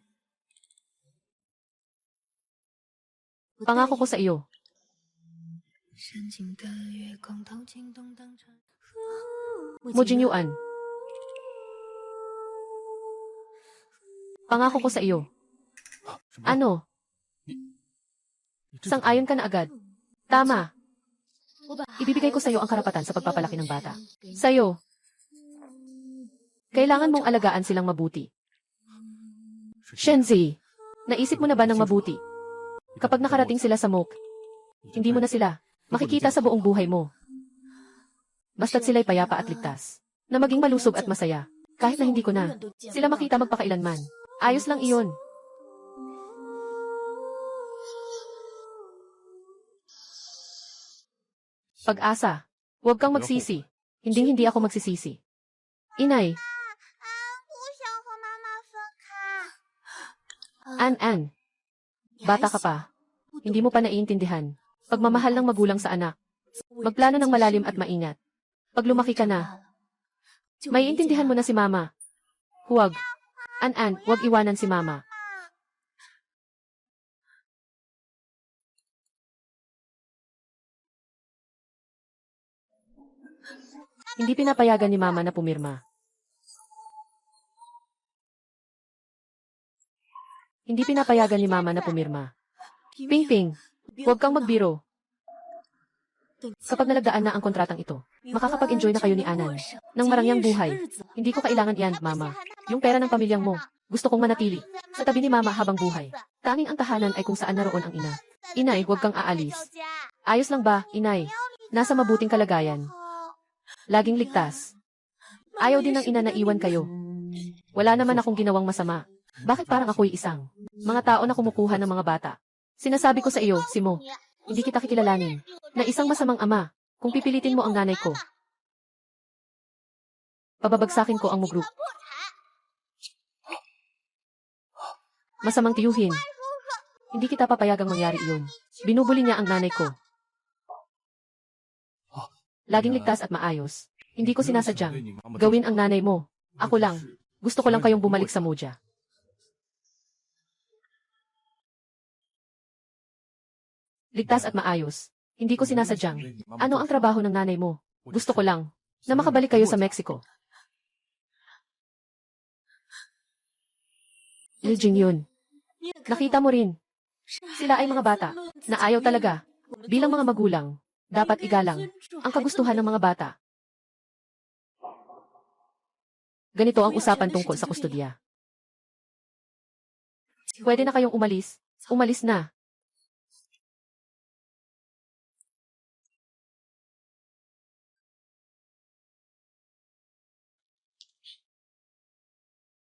pangako ko sa iyo. Mo Jin Yuan, pangako ko sa iyo. Ano? Sang-ayon ka na agad. Tama. Ibibigay ko sa iyo ang karapatan sa pagpapalaki ng bata. Sa iyo. Kailangan mong alagaan silang mabuti. Shenzi, naisip mo na ba ng mabuti? Kapag nakarating sila sa Mook, hindi mo na sila makikita sa buong buhay mo. Basta't sila'y payapa at ligtas, na maging malusog at masaya, kahit na hindi ko na sila makita magpakailanman. Ayos lang iyon. Pag-asa, huwag kang magsisi. Hinding-hindi ako magsisisi. Inay, An-An, bata ka pa. Hindi mo pa naiintindihan. Pagmamahal ng magulang sa anak. Magplano ng malalim at maingat. Pag lumaki ka na, maiintindihan mo na si Mama. Huwag. An-An, huwag iwanan si Mama. Hindi pinapayagan ni Mama na pumirma. Hindi pinapayagan ni Mama na pumirma. Ping-Ping, huwag kang magbiro. Kapag nalagdaan na ang kontratang ito, makakapag-enjoy na kayo ni Anan ng marangyang buhay. Hindi ko kailangan yan, Mama. Yung pera ng pamilyang mo, gusto kong manatili sa tabi ni Mama habang buhay. Tanging ang tahanan ay kung saan naroon ang ina. Inay, huwag kang aalis. Ayos lang ba, Inay? Nasa mabuting kalagayan. Laging ligtas. Ayaw din ng ina na iwan kayo. Wala naman akong ginawang masama. Bakit parang ako'y isang mga tao na kumukuha ng mga bata? Sinasabi ko sa iyo, Simo, hindi kita kikilalanin na isang masamang ama kung pipilitin mo ang nanay ko. Pababagsakin ko ang Mugroup. Masamang tiyuhin. Hindi kita papayagang mangyari iyon. Binubuli niya ang nanay ko. Laging ligtas at maayos. Hindi ko sinasadyang gawin ang nanay mo. Ako lang. Gusto ko lang kayong bumalik sa Moja. Ligtas at maayos. Hindi ko sinasadyang. Ano ang trabaho ng nanay mo? Gusto ko lang na makabalik kayo sa Mexico. Iljing yun. Nakita mo rin. Sila ay mga bata na ayaw talaga. Bilang mga magulang, dapat igalang ang kagustuhan ng mga bata. Ganito ang usapan tungkol sa kustodiya. Pwede na kayong umalis. Umalis na.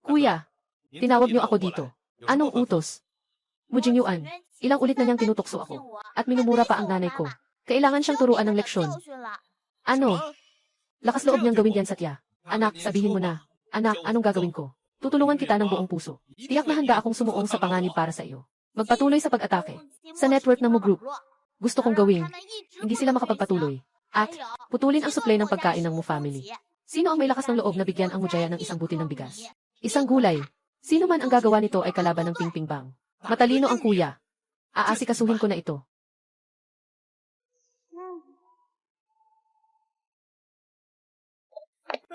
Kuya, tinawag niyo ako dito. Anong utos? Mujing Yuan, ilang ulit na niyang tinutokso ako. At minumura pa ang nanay ko. Kailangan siyang turuan ng leksyon. Ano? Lakas loob niyang gawin yan, Satya. Anak, sabihin mo na. Anak, anong gagawin ko? Tutulungan kita ng buong puso. Tiyak na handa akong sumuong sa panganib para sa iyo. Magpatuloy sa pag-atake. Sa network ng Mo Group. Gusto kong gawin. Hindi sila makapagpatuloy. At, putulin ang supply ng pagkain ng Mo family. Sino ang may lakas ng loob na bigyan ang Mujaya ng isang butil ng bigas? Isang gulay. Sino man ang gagawa nito ay kalaban ng Ping Ping Bang. Matalino ang kuya. Aasikasuhin ko na ito.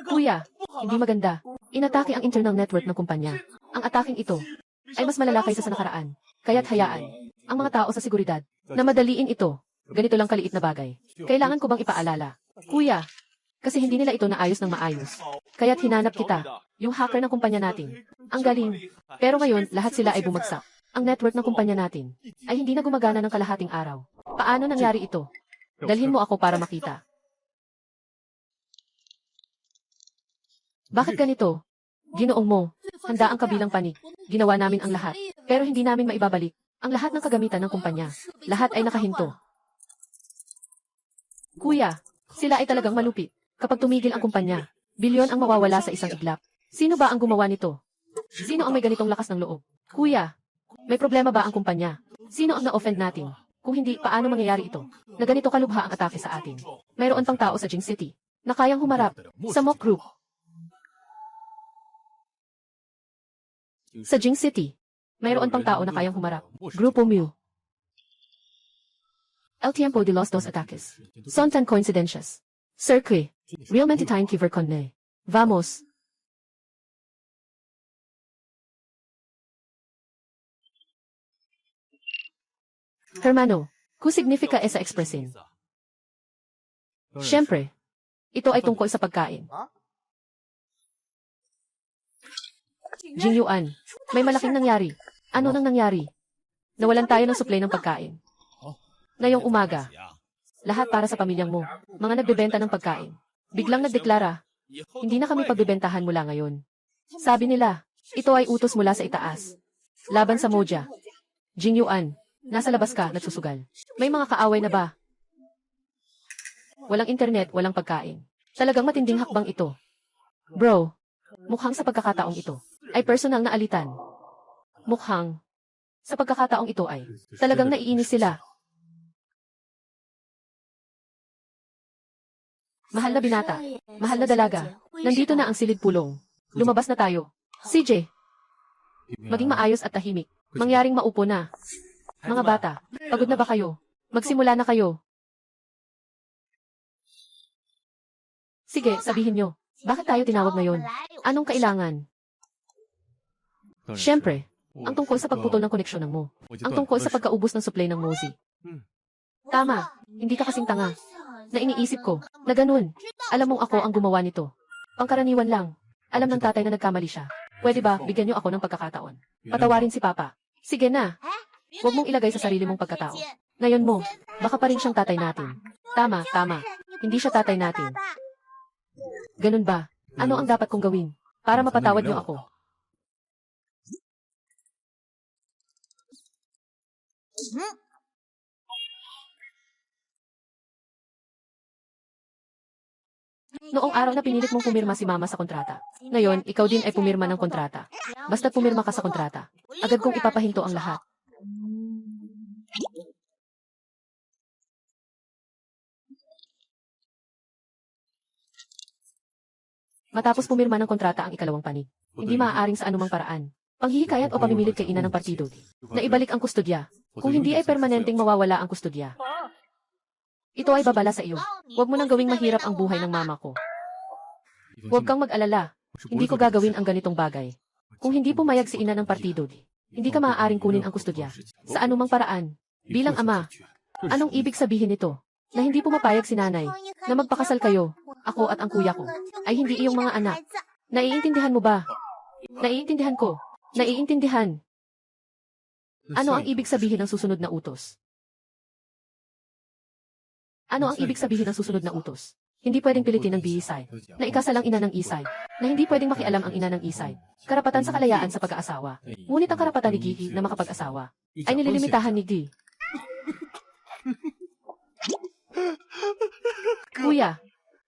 Kuya, hindi maganda. Inatake ang internal network ng kumpanya. Ang ataking ito ay mas malala kaysa sa nakaraan. Kaya't hayaan ang mga tao sa seguridad na madaliin ito. Ganito lang kaliit na bagay. Kailangan ko bang ipaalala? Kuya, kasi hindi nila ito naayos ng maayos. Kaya't hinanap kita, yung hacker ng kumpanya natin. Ang galing. Pero ngayon, lahat sila ay bumagsak. Ang network ng kumpanya natin ay hindi na gumagana ng kalahating araw. Paano nangyari ito? Dalhin mo ako para makita. Bakit ganito? Ginoong mo, handa ang kabilang panig. Ginawa namin ang lahat, pero hindi namin maibabalik ang lahat ng kagamitan ng kumpanya. Lahat ay nakahinto. Kuya, sila ay talagang malupit. Kapag tumigil ang kumpanya, bilyon ang mawawala sa isang iglap. Sino ba ang gumawa nito? Sino ang may ganitong lakas ng loob? Kuya, may problema ba ang kumpanya? Sino ang na-offend natin? Kung hindi, paano mangyayari ito? Na ganito kalubha ang atake sa atin. Mayroon pang tao sa Jing City na kayang humarap sa Mock Group. Sa Jing City, mayroon pang tao na kayang humarap. Grupo Mu. El tiempo de los dos ataques. Son tan coincidencias. Cirque. Realmente time que ver con ne. Vamos. Hermano, ¿qué significa esa expresión? Siyempre, ito ay tungkol sa pagkain. Jing Yuan, may malaking nangyari. Ano nang nangyari? Nawalan tayo ng supply ng pagkain. Ngayong umaga, lahat para sa pamilyang mo, mga nagbebenta ng pagkain. Biglang nagdeklara, hindi na kami pagbebentahan mula ngayon. Sabi nila, ito ay utos mula sa itaas. Laban sa Moja. Jing Yuan, nasa labas ka, nagsusugal. May mga kaaway na ba? Walang internet, walang pagkain. Talagang matinding hakbang ito. Bro, mukhang sa pagkakataong ito ay personal na alitan. Mukhang sa pagkakataong ito ay talagang naiinis sila. Mahal na binata, mahal na dalaga, nandito na ang silid pulong. Lumabas na tayo. CJ, maging maayos at tahimik. Mangyaring maupo na. Mga bata, pagod na ba kayo? Magsimula na kayo. Sige, sabihin nyo. Bakit tayo tinawag ngayon? Anong kailangan? Siyempre, ang tungkol sa pagputol ng koneksyon ng Mo. Ang tungkol sa pagkaubos ng supply ng Mozi. Tama, hindi ka kasing tanga. Na iniisip ko, na ganun. Alam mong ako ang gumawa nito. Pangkaraniwan lang. Alam ng tatay na nagkamali siya. Pwede ba, bigyan niyo ako ng pagkakataon? Patawarin si Papa. Sige na. Huwag mong ilagay sa sarili mong pagkatao. Ngayon mo, baka pa rin siyang tatay natin. Tama, tama. Hindi siya tatay natin. Ganun ba? Ano ang dapat kong gawin? Para mapatawad niyo ako. Noong araw na pinilit mong pumirma si Mama sa kontrata. Ngayon, ikaw din ay pumirma ng kontrata. Basta't pumirma ka sa kontrata, agad kong ipapahinto ang lahat. Matapos pumirma ng kontrata ang ikalawang panig, hindi maaaring sa anumang paraan, panghihikayat o pamimilit kay ina ng partido, na ibalik ang kustodya. Kung hindi ay permanenteng mawawala ang kustodya. Ito ay babala sa iyo. Huwag mo nang gawing mahirap ang buhay ng mama ko. Huwag kang mag-alala. Hindi ko gagawin ang ganitong bagay. Kung hindi pumayag si ina ng partido, hindi ka maaaring kunin ang kustodya. Sa anumang paraan. Bilang ama, anong ibig sabihin nito? Na hindi pumapayag si nanay, na magpakasal kayo, ako at ang kuya ko, ay hindi iyong mga anak. Naiintindihan mo ba? Naiintindihan ko. Naiintindihan. Ano ang ibig sabihin ng susunod na utos? Ano ang ibig sabihin ng susunod na utos? Hindi pwedeng pilitin ng Isay, na ikasalang ina ng Isay, na hindi pwedeng makialam ang ina ng Isay. Karapatan sa kalayaan sa pag-aasawa. Ngunit ang karapatan ni Gigi na makapag-asawa ay nililimitahan ni Di. Kuya,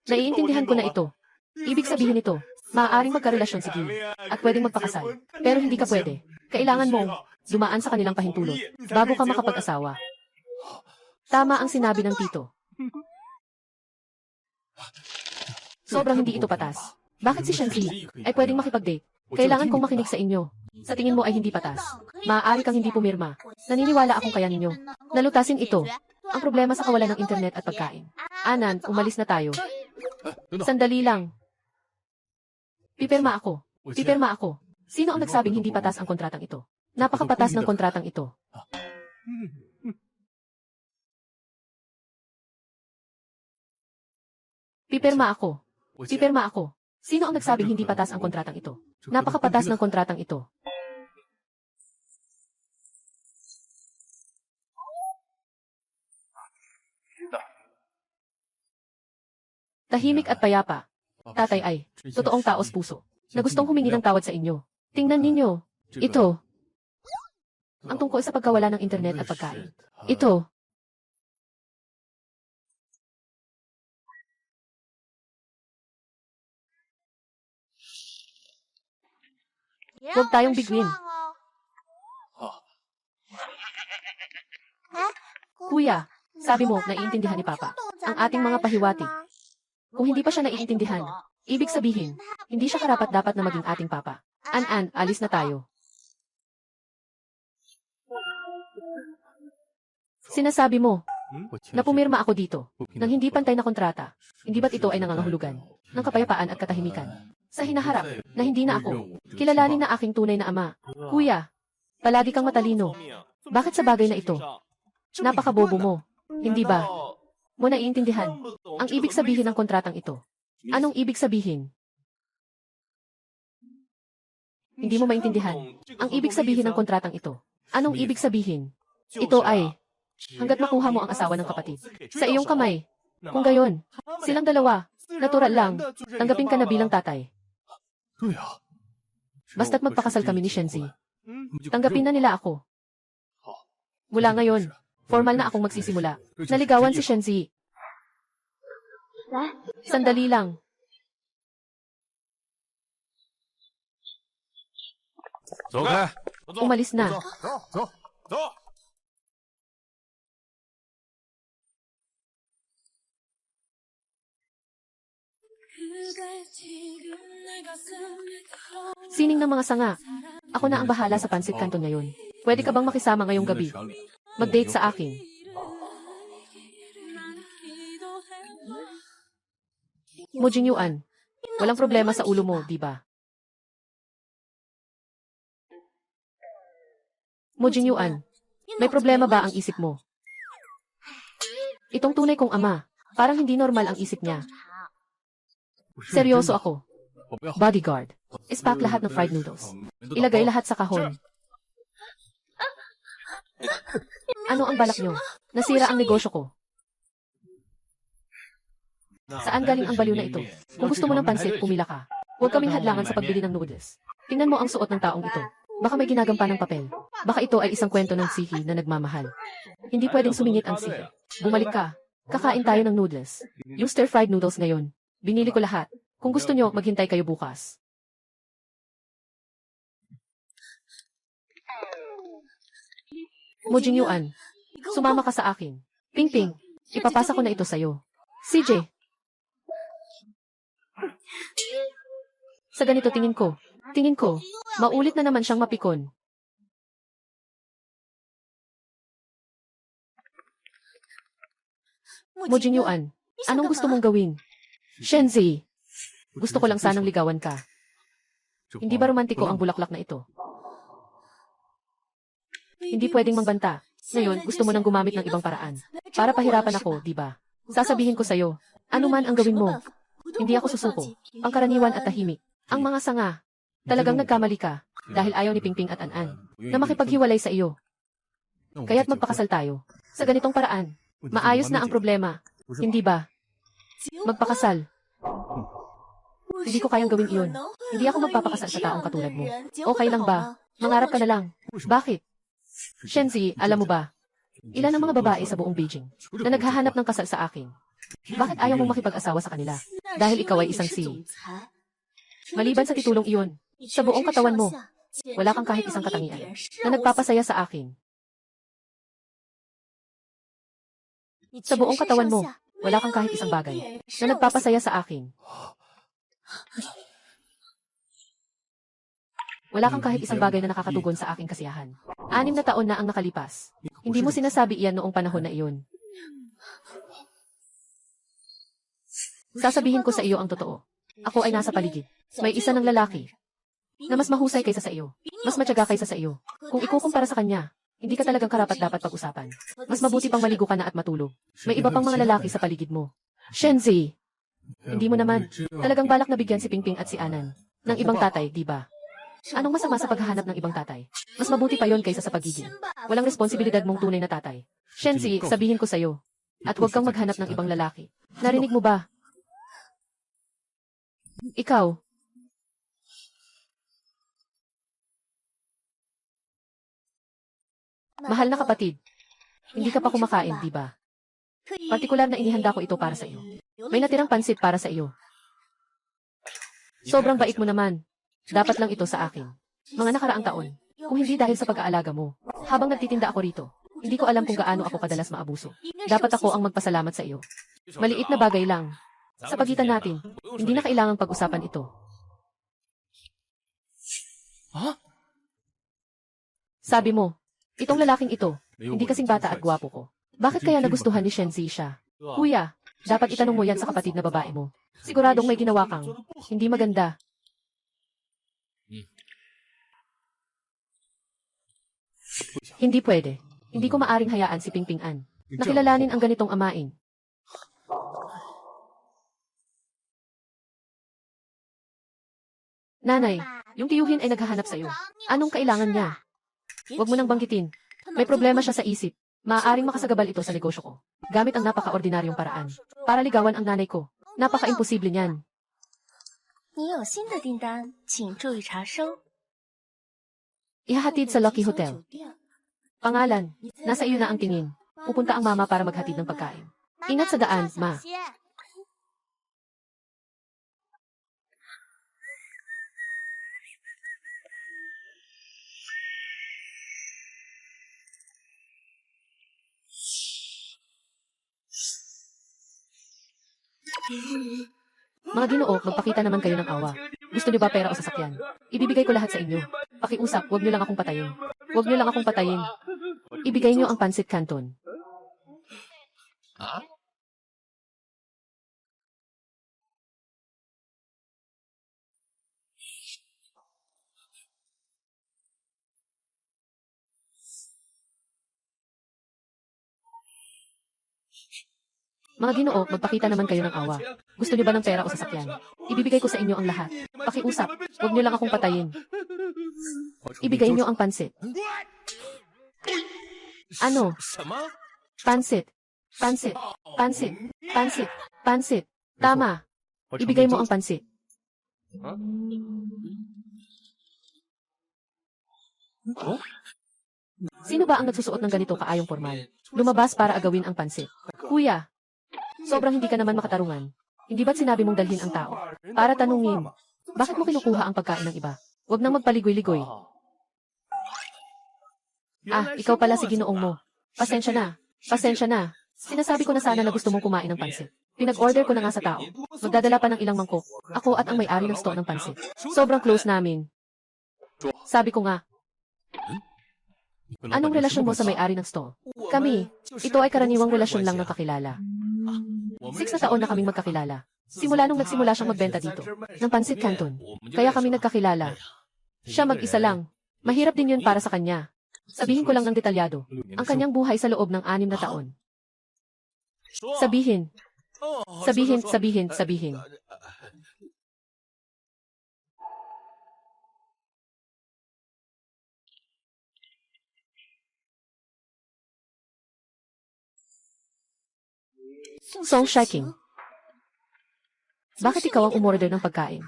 naiintindihan ko na ito. Ibig sabihin nito, maaaring magkarelasyon si Gigi at pwedeng magpakasal. Pero hindi ka pwede. Kailangan mong dumaan sa kanilang pahintulot bago ka makapag-asawa. Tama ang sinabi ng tito. Sobrang hindi ito patas. Bakit si Shenzi ay pwedeng makipag-date? Kailangan kong makinig sa inyo. Sa tingin mo ay hindi patas. Maaari kang hindi pumirma. Naniniwala akong kaya ninyo. Nalutasin ito. Ang problema sa kawalan ng internet at pagkain. Anan, umalis na tayo. Sandali lang. Pipirma ako. Pipirma ako. Sino ang nagsabing hindi patas ang kontratang ito? Napakapatas ng kontratang ito. Pipirma ako. Pipirma ako. Sino ang nagsabing hindi patas ang kontratang ito? Napakapatas ng kontratang ito. Tahimik at payapa. Tatay ay, totoong taos puso, na gustong humingi ng tawad sa inyo. Tingnan ninyo. Ito. Ang tungkol sa pagkawala ng internet at pagkain. Ito. Huwag tayong bigwin. Kuya, sabi mo, naiintindihan ni Papa ang ating mga pahiwati. Kung hindi pa siya naiintindihan, ibig sabihin, hindi siya karapat-dapat na maging ating Papa. An, alis na tayo. Sinasabi mo, na pumirma ako dito, nang hindi pantay na kontrata. Hindi ba't ito ay nangangahulugan ng kapayapaan at katahimikan? Sa hinaharap, na hindi na ako, kilalanin na aking tunay na ama. Kuya, palagi kang matalino. Bakit sa bagay na ito? Napakabobo mo, hindi ba? Mo naiintindihan ang ibig sabihin ng kontratang ito. Anong ibig sabihin? Hindi mo maintindihan ang ibig sabihin ng kontratang ito. Anong ibig sabihin? Ito ay, hanggat makuha mo ang asawa ng kapatid sa iyong kamay. Kung gayon, silang dalawa, natural lang, tanggapin ka na bilang tatay. Basta't magpakasal kami ni Shenzi, tanggapin na nila ako. Mula ngayon, formal na akong magsisimula. Naligawan si Shenzi. Sandali lang. Umalis na. Sining ng mga sanga. Ako na ang bahala sa Pansit Canton ngayon. Pwede ka bang makisama ngayong gabi? Mag-date sa akin. Mo Jingyuan, walang problema sa ulo mo, di ba? Mo Jingyuan, may problema ba ang isip mo? Itong tunay kong ama, parang hindi normal ang isip niya. Seryoso ako. Bodyguard, ispack lahat ng fried noodles. Ilagay lahat sa kahon. Ano ang balak nyo? Nasira ang negosyo ko. Saan galing ang baliw na ito? Kung gusto mo ng pansit, pumila ka. Huwag kaming hadlangan sa pagbili ng noodles. Tingnan mo ang suot ng taong ito. Baka may ginagampa ng papel. Baka ito ay isang kwento ng sihi na nagmamahal. Hindi pwedeng sumingit ang sihi. Bumalik ka. Kakain tayo ng noodles. Yung stir-fried noodles ngayon. Binili ko lahat. Kung gusto nyo, maghintay kayo bukas. Mo Jingyuan, sumama ka sa akin. Ping-ping, ipapasa ko na ito sa'yo. CJ. Sa ganito tingin ko, maulit na naman siyang mapikon. Mo Jingyuan, anong gusto mong gawin? Shenzi, gusto ko lang sanang ligawan ka. Hindi ba romantiko ang bulaklak na ito? Hindi pwedeng mangbanta. Ngayon, gusto mo nang gumamit ng ibang paraan. Para pahirapan ako, di ba? Sasabihin ko sa'yo, ano man ang gawin mo. Hindi ako susuko. Pangkaraniwan at tahimik. Ang mga sanga, talagang nagkamali ka. Dahil ayaw ni Pingping at An-An na makipaghiwalay sa iyo. Kaya't magpakasal tayo. Sa ganitong paraan, maayos na ang problema. Hindi ba? Magpakasal. Hindi ko kayang gawin iyon. Hindi ako magpapakasal sa taong katulad mo. Okay lang ba? Mangarap ka na lang. Bakit? Shenzi, alam mo ba? Ilan ang mga babae sa buong Beijing na naghahanap ng kasal sa akin? Bakit ayaw mong makipag-asawa sa kanila? Dahil ikaw ay isang Maliban sa titulong iyon, sa buong katawan mo, wala kang kahit isang katangian na nagpapasaya sa akin. Sa buong katawan mo, wala kang kahit isang bagay na nagpapasaya sa akin. Wala kang kahit isang bagay na nakakatugon sa aking kasiyahan. 6 na taon na ang nakalipas. Hindi mo sinasabi iyan noong panahon na iyon. Sasabihin ko sa iyo ang totoo. Ako ay nasa paligid. May isa ng lalaki na mas mahusay kaysa sa iyo. Mas matyaga kaysa sa iyo. Kung ikukumpara sa kanya, hindi ka talagang karapat-dapat pag-usapan. Mas mabuti pang maligo ka na at matulog. May iba pang mga lalaki sa paligid mo. Shenzi, hindi mo naman. Talagang balak na bigyan si Pingping at si Anan ng ibang tatay, di ba? Anong masama sa paghahanap ng ibang tatay? Mas mabuti pa yon kaysa sa pagiging walang responsibilidad mong tunay na tatay. Shenzi, sabihin ko sa'yo. At huwag kang maghanap ng ibang lalaki. Narinig mo ba? Ikaw. Mahal na kapatid. Hindi ka pa kumakain, di ba? Partikular na inihanda ko ito para sa iyo. May natirang pansit para sa iyo. Sobrang bait mo naman. Dapat lang ito sa akin. Mga nakaraang taon, kung hindi dahil sa pag-aalaga mo, habang nagtitinda ako rito, hindi ko alam kung gaano ako kadalas maabuso. Dapat ako ang magpasalamat sa iyo. Maliit na bagay lang. Sa pagitan natin, hindi na kailangang pag-usapan ito. Sabi mo, itong lalaking ito, hindi kasing bata at gwapo ko. Bakit kaya nagustuhan ni Shenzi siya? Kuya, dapat itanong mo yan sa kapatid na babae mo. Siguradong may ginawa kang hindi maganda. Hindi pwede. Hindi ko maaring hayaan si Pingping An na kilalanin ang ganitong amain. Nanay, yung tiyuhin ay naghahanap sa'yo. Anong kailangan niya? Huwag mo nang banggitin. May problema siya sa isip. Maaaring makasagabal ito sa negosyo ko. Gamit ang napaka-ordinaryong paraan. Para ligawan ang nanay ko. Napaka-imposible niyan. 你有新的订单，请注意查收。 Ihahatid sa Lucky Hotel. Pangalan, nasa iyo na ang tingin. Pupunta ang mama para maghatid ng pagkain. Ingat sa daan, ma. Mga ginoo, magpakita naman kayo ng awa. Gusto niyo ba pera o sasakyan? Ibibigay ko lahat sa inyo. Pakiusap, huwag niyo lang akong patayin. Huwag niyo lang akong patayin. Ibigay niyo ang Pancit Canton. Mga ginoo, magpakita naman kayo ng awa. Gusto niyo ba ng pera o sasakyan? Ibibigay ko sa inyo ang lahat. Pakiusap, huwag niyo lang akong patayin. Ibigay niyo ang pansit. Ano? Pansit. Pansit. Pansit. Pansit. Pansit. Tama. Ibigay mo ang pansit. Sino ba ang nagsusuot ng ganito kaayong formal? Lumabas para agawin ang pansit. Kuya, sobrang hindi ka naman makatarungan. Hindi ba't sinabi mong dalhin ang tao? Para tanungin, bakit mo kinukuha ang pagkain ng iba? Huwag nang magpaligoy-ligoy. Ah, ikaw pala si ginoong mo. Pasensya na. Pasensya na. Sinasabi ko na sana na gusto mong kumain ng pansit. Pinag-order ko na nga sa tao. Magdadala pa ng ilang mangkok. Ako at ang may-ari ng store ng pansit. Sobrang close namin. Sabi ko nga, anong relasyon mo sa may-ari ng store? Kami, ito ay karaniwang relasyon lang ng kakilala. 6 na taon na kaming magkakilala. Simula nung nagsimula siyang magbenta dito, ng Pansit Canton. Kaya kami nagkakilala. Siya mag-isa lang. Mahirap din yun para sa kanya. Sabihin ko lang ng detalyado, ang kanyang buhay sa loob ng 6 na taon. Sabihin. Song Shiking. Bakit ikaw ang umorder ng pagkain?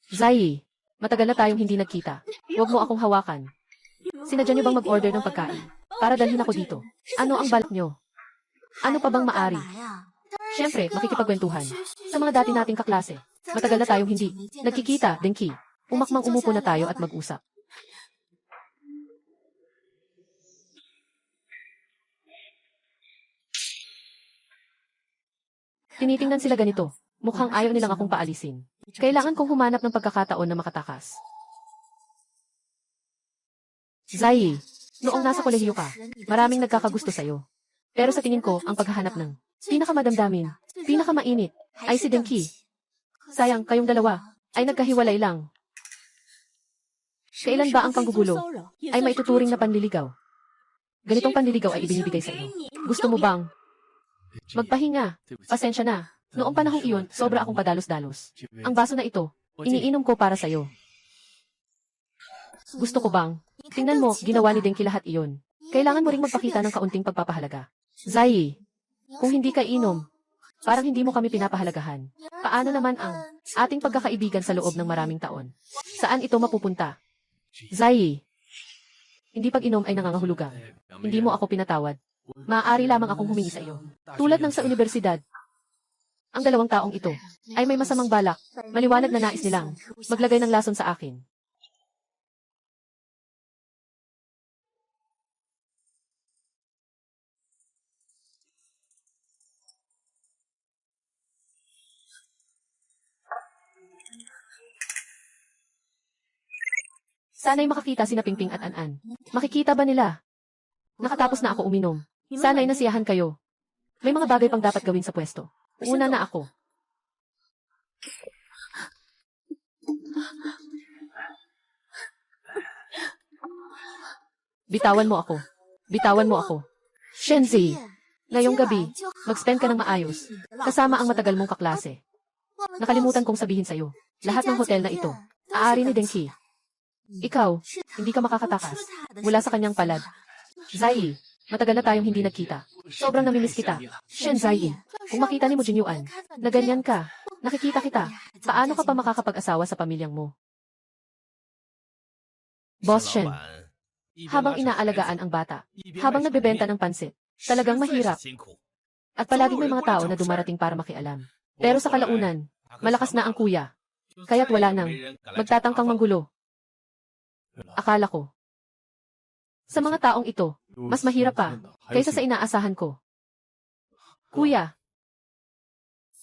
Zai, matagal na tayong hindi nagkita. Huwag mo akong hawakan. Sinadya niyo bang mag-order ng pagkain? Para dalhin ako dito. Ano ang balak niyo? Ano pa bang maari? Siyempre, makikipagkwentuhan. Sa mga dati nating kaklase, matagal na tayong hindi nagkikita, Denki. Umakmang umupo na tayo at mag-usap. Tinitingnan sila ganito. Mukhang ayaw nilang akong paalisin. Kailangan kong humanap ng pagkakataon na makatakas. Zai, noong nasa kolehiyo ka, maraming nagkakagusto sa'yo. Pero sa tingin ko, ang paghahanap ng pinakamadamdamin, pinakamainit, ay si Denki. Sayang, kayong dalawa, ay nagkahiwalay lang. Kailan ba ang panggugulo ay maituturing na panliligaw? Ganitong panliligaw ay ibinibigay sa iyo. Gusto mo bang magpahinga? Pasensya na. Noong panahong iyon, sobra akong padalos-dalos. Ang baso na ito, iniinom ko para sa'yo. Gusto ko bang? Tingnan mo, ginawa ni Denki lahat iyon. Kailangan mo ring magpakita ng kaunting pagpapahalaga. Zai, kung hindi ka inom, parang hindi mo kami pinapahalagahan. Paano naman ang ating pagkakaibigan sa loob ng maraming taon? Saan ito mapupunta? Zai, hindi pag-inom ay nangangahulugan. Hindi mo ako pinatawad. Maaari lamang akong humingi sa iyo. Tulad ng sa universidad, ang dalawang taong ito ay may masamang balak. Maliwanag na nais nilang maglagay ng lason sa akin. Sana'y makakita sina Pingping at An-An. Makikita ba nila? Nakatapos na ako uminom. Sana'y nasiyahan kayo. May mga bagay pang dapat gawin sa pwesto. Una na ako. Bitawan mo ako. Bitawan mo ako. Shenzi, ngayong gabi, mag-spend ka ng maayos. Kasama ang matagal mong kaklase. Nakalimutan kong sabihin sa'yo. Lahat ng hotel na ito, aari ni Denki. Ikaw, hindi ka makakatakas. Mula sa kanyang palad. Zai, matagal na tayong hindi nagkita. Sobrang namimiss kita. Shen Zai, kung makita ni mo Jinyuan, na ganyan ka, nakikita kita, paano ka pa makakapag-asawa sa pamilyang mo? Boss Shen, habang inaalagaan ang bata, habang nagbebenta ng pansit, talagang mahirap. At palaging may mga tao na dumarating para makialam. Pero sa kalaunan, malakas na ang kuya. Kaya't wala nang magtatangkang manggulo. Akala ko. Sa mga taong ito, mas mahirap pa kaysa sa inaasahan ko. Kuya,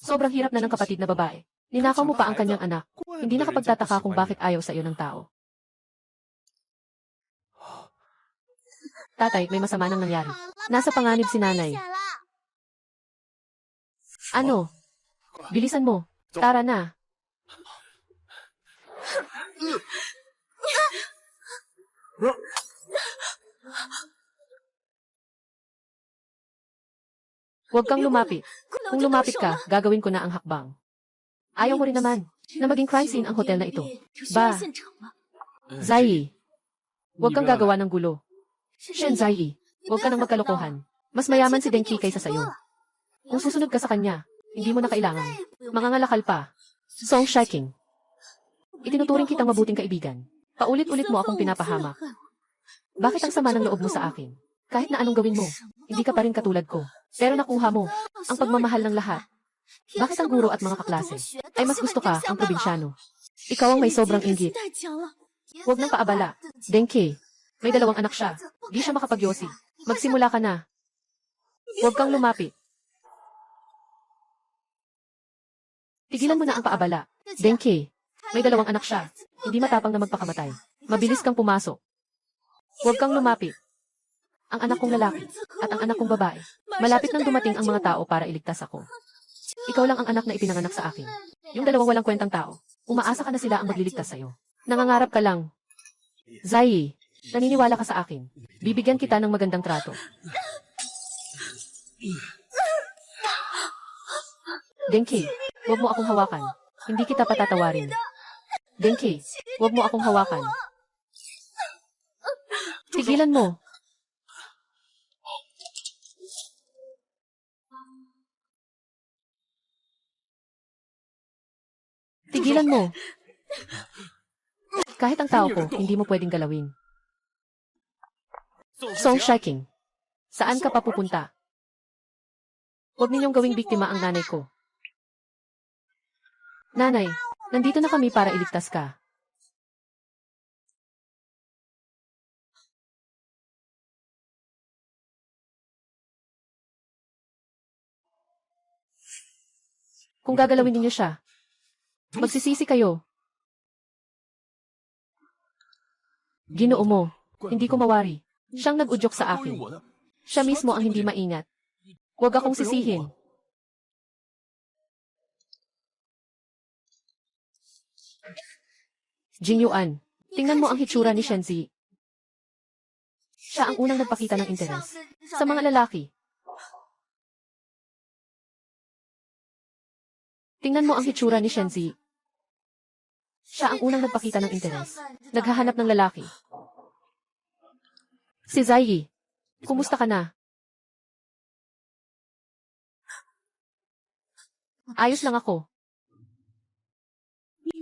sobrang hirap na ng kapatid na babae. Ninakaw mo pa ang kanyang anak. Hindi nakapagtataka kung bakit ayaw sa iyo ng tao. Tatay, may masama nang nangyari. Nasa panganib si nanay. Ano? Bilisan mo. Tara na. Huwag kang lumapit. Kung lumapit ka, gagawin ko na ang hakbang. Ayaw mo rin naman na maging crime scene ang hotel na ito. Ba? Zai, huwag kang gagawa ng gulo. Shen Zai, huwag ka nang magkalokohan. Mas mayaman si Denki kaysa sayo. Kung susunod ka sa kanya, hindi mo na kailangan. Mangangalakal pa. Song Shiking. Itinuturing kitang mabuting kaibigan. Paulit-ulit mo akong pinapahamak. Bakit ang sama ng loob mo sa akin? Kahit na anong gawin mo, hindi ka pa rin katulad ko. Pero nakuha mo ang pagmamahal ng lahat. Bakit ang guro at mga kaklase ay mas gusto ka ang probinsyano? Ikaw ang may sobrang inggit. Huwag nang paabala. Denki, May 2 anak siya. Di siya makapagyosi. Magsimula ka na. Huwag kang lumapit. Tigilan mo na ang paabala. Denki. May 2 anak siya. Hindi matapang na magpakamatay. Mabilis kang pumasok. Huwag kang lumapit. Ang anak kong lalaki at ang anak kong babae. Malapit nang dumating ang mga tao para iligtas ako. Ikaw lang ang anak na ipinanganak sa akin. Yung 2 walang kwentang tao. Umaasa ka na sila ang magliligtas sa'yo. Nangangarap ka lang. Zai, naniniwala ka sa akin. Bibigyan kita ng magandang trato. Denki, huwag mo akong hawakan. Hindi kita patatawarin. Denki, huwag mo akong hawakan. Tigilan mo. Tigilan mo. Kahit ang tao ko, hindi mo pwedeng galawin. Song Shiking. Saan ka papupunta? Huwag ninyong gawing biktima ang nanay ko. Nanay, nandito na kami para iligtas ka. Kung gagalawin ninyo siya, magsisisi kayo. Ginoo mo, hindi ko mawari. Siyang nag-udyok sa akin. Siya mismo ang hindi maingat. Huwag akong sisihin. Jingyuan, tingnan mo ang hitsura ni Shenzi. Siya ang unang nagpakita ng interes sa mga lalaki. Tingnan mo ang hitsura ni Shenzi. Siya ang unang nagpakita ng interes. Naghahanap ng lalaki. Si Zai, kumusta ka na? Ayos lang ako.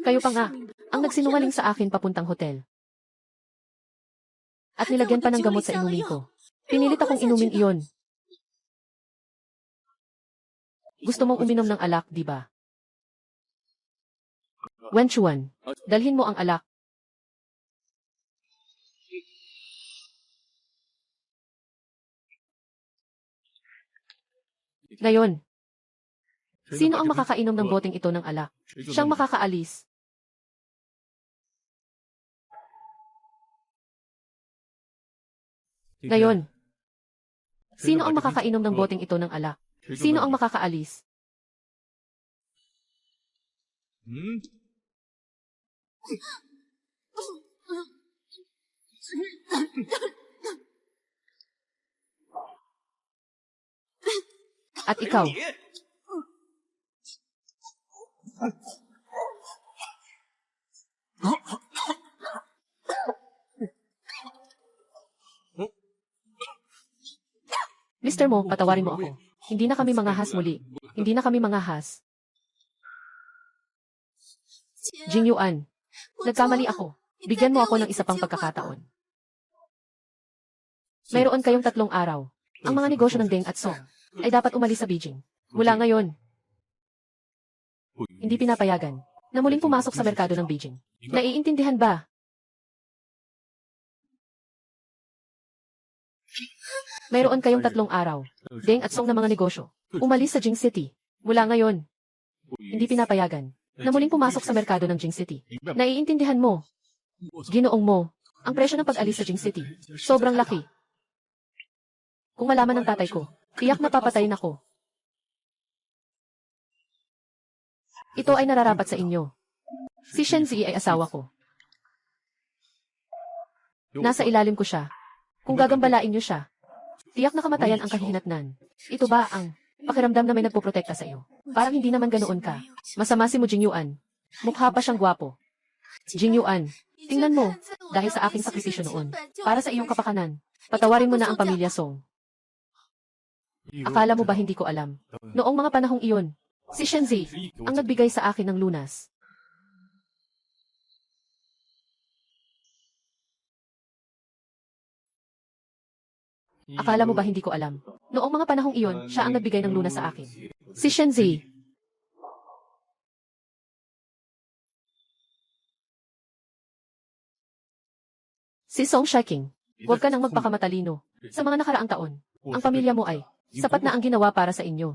Kayo pa nga, ang nagsinungaling sa akin papuntang hotel. At nilagyan pa ng gamot sa inumin ko. Pinilit akong inumin iyon. Gusto mong uminom ng alak, di ba? Wenchuan, dalhin mo ang alak. Ngayon, sino ang makakainom ng boteng ito ng alak? Siyang makakaalis. Ngayon, sino ang makakainom ng boteng ito ng alak? Sino ang makakaalis? At ikaw, Mr. Mo, patawarin mo ako. Hindi na kami mangahas muli. Hindi na kami mangahas. Jingyuan, nagkamali ako. Bigyan mo ako ng isa pang pagkakataon. Mayroon kayong 3 araw. Ang mga negosyo ng Deng at Song ay dapat umalis sa Beijing. Mula ngayon, hindi pinapayagan na muling pumasok sa merkado ng Beijing. Naiintindihan ba? Mayroon kayong 3 araw. Deng at Song na mga negosyo. Umalis sa Jing City. Mula ngayon, hindi pinapayagan na muling pumasok sa merkado ng Jing City. Naiintindihan mo? Ginoong mo, ang presyo ng pag-alis sa Jing City, sobrang laki. Kung malaman ng tatay ko, tiyak na papatayin ako. Ito ay nararapat sa inyo. Si Shenzi ay asawa ko. Nasa ilalim ko siya. Kung gagambalain niyo siya, tiyak na kamatayan ang kahihinatnan. Ito ba ang pakiramdam na may nagpoprotekta sa iyo? Parang hindi naman ganoon ka. Masama si Mu Jingyuan. Mukha pa siyang gwapo. Jingyuan, tingnan mo, dahil sa aking sakripisyo noon, para sa iyong kapakanan, patawarin mo na ang pamilya Song. Akala mo ba hindi ko alam? Noong mga panahong iyon, si Shenzi ang nagbigay sa akin ng lunas. Akala mo ba hindi ko alam? Noong mga panahong iyon, siya ang nagbigay ng lunas sa akin. Si Shenzi. Si Song Shiking. Huwag ka nang magpakamatalino. Sa mga nakaraang taon, ang pamilya mo ay sapat na ang ginawa para sa inyo.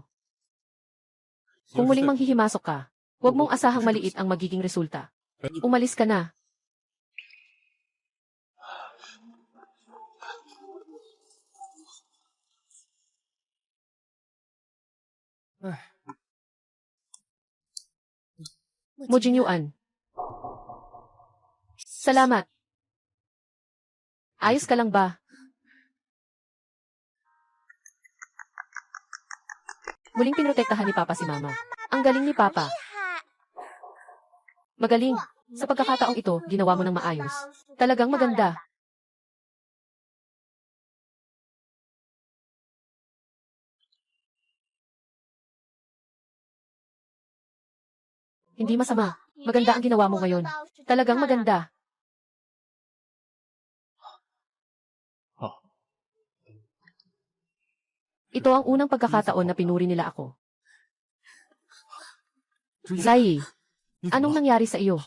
Kung muling manghihimasok ka, huwag mong asahang maliit ang magiging resulta. Umalis ka na. Mo Jinyuan. Salamat. Ayos ka lang ba? Muling pinrotektahan ni Papa si Mama. Ang galing ni Papa. Magaling. Sa pagkakataong ito, ginawa mo ng maayos. Talagang maganda. Hindi masama. Maganda ang ginawa mo ngayon. Talagang maganda. Ito ang unang pagkakataon na pinuri nila ako. Zai, anong nangyari sa iyo?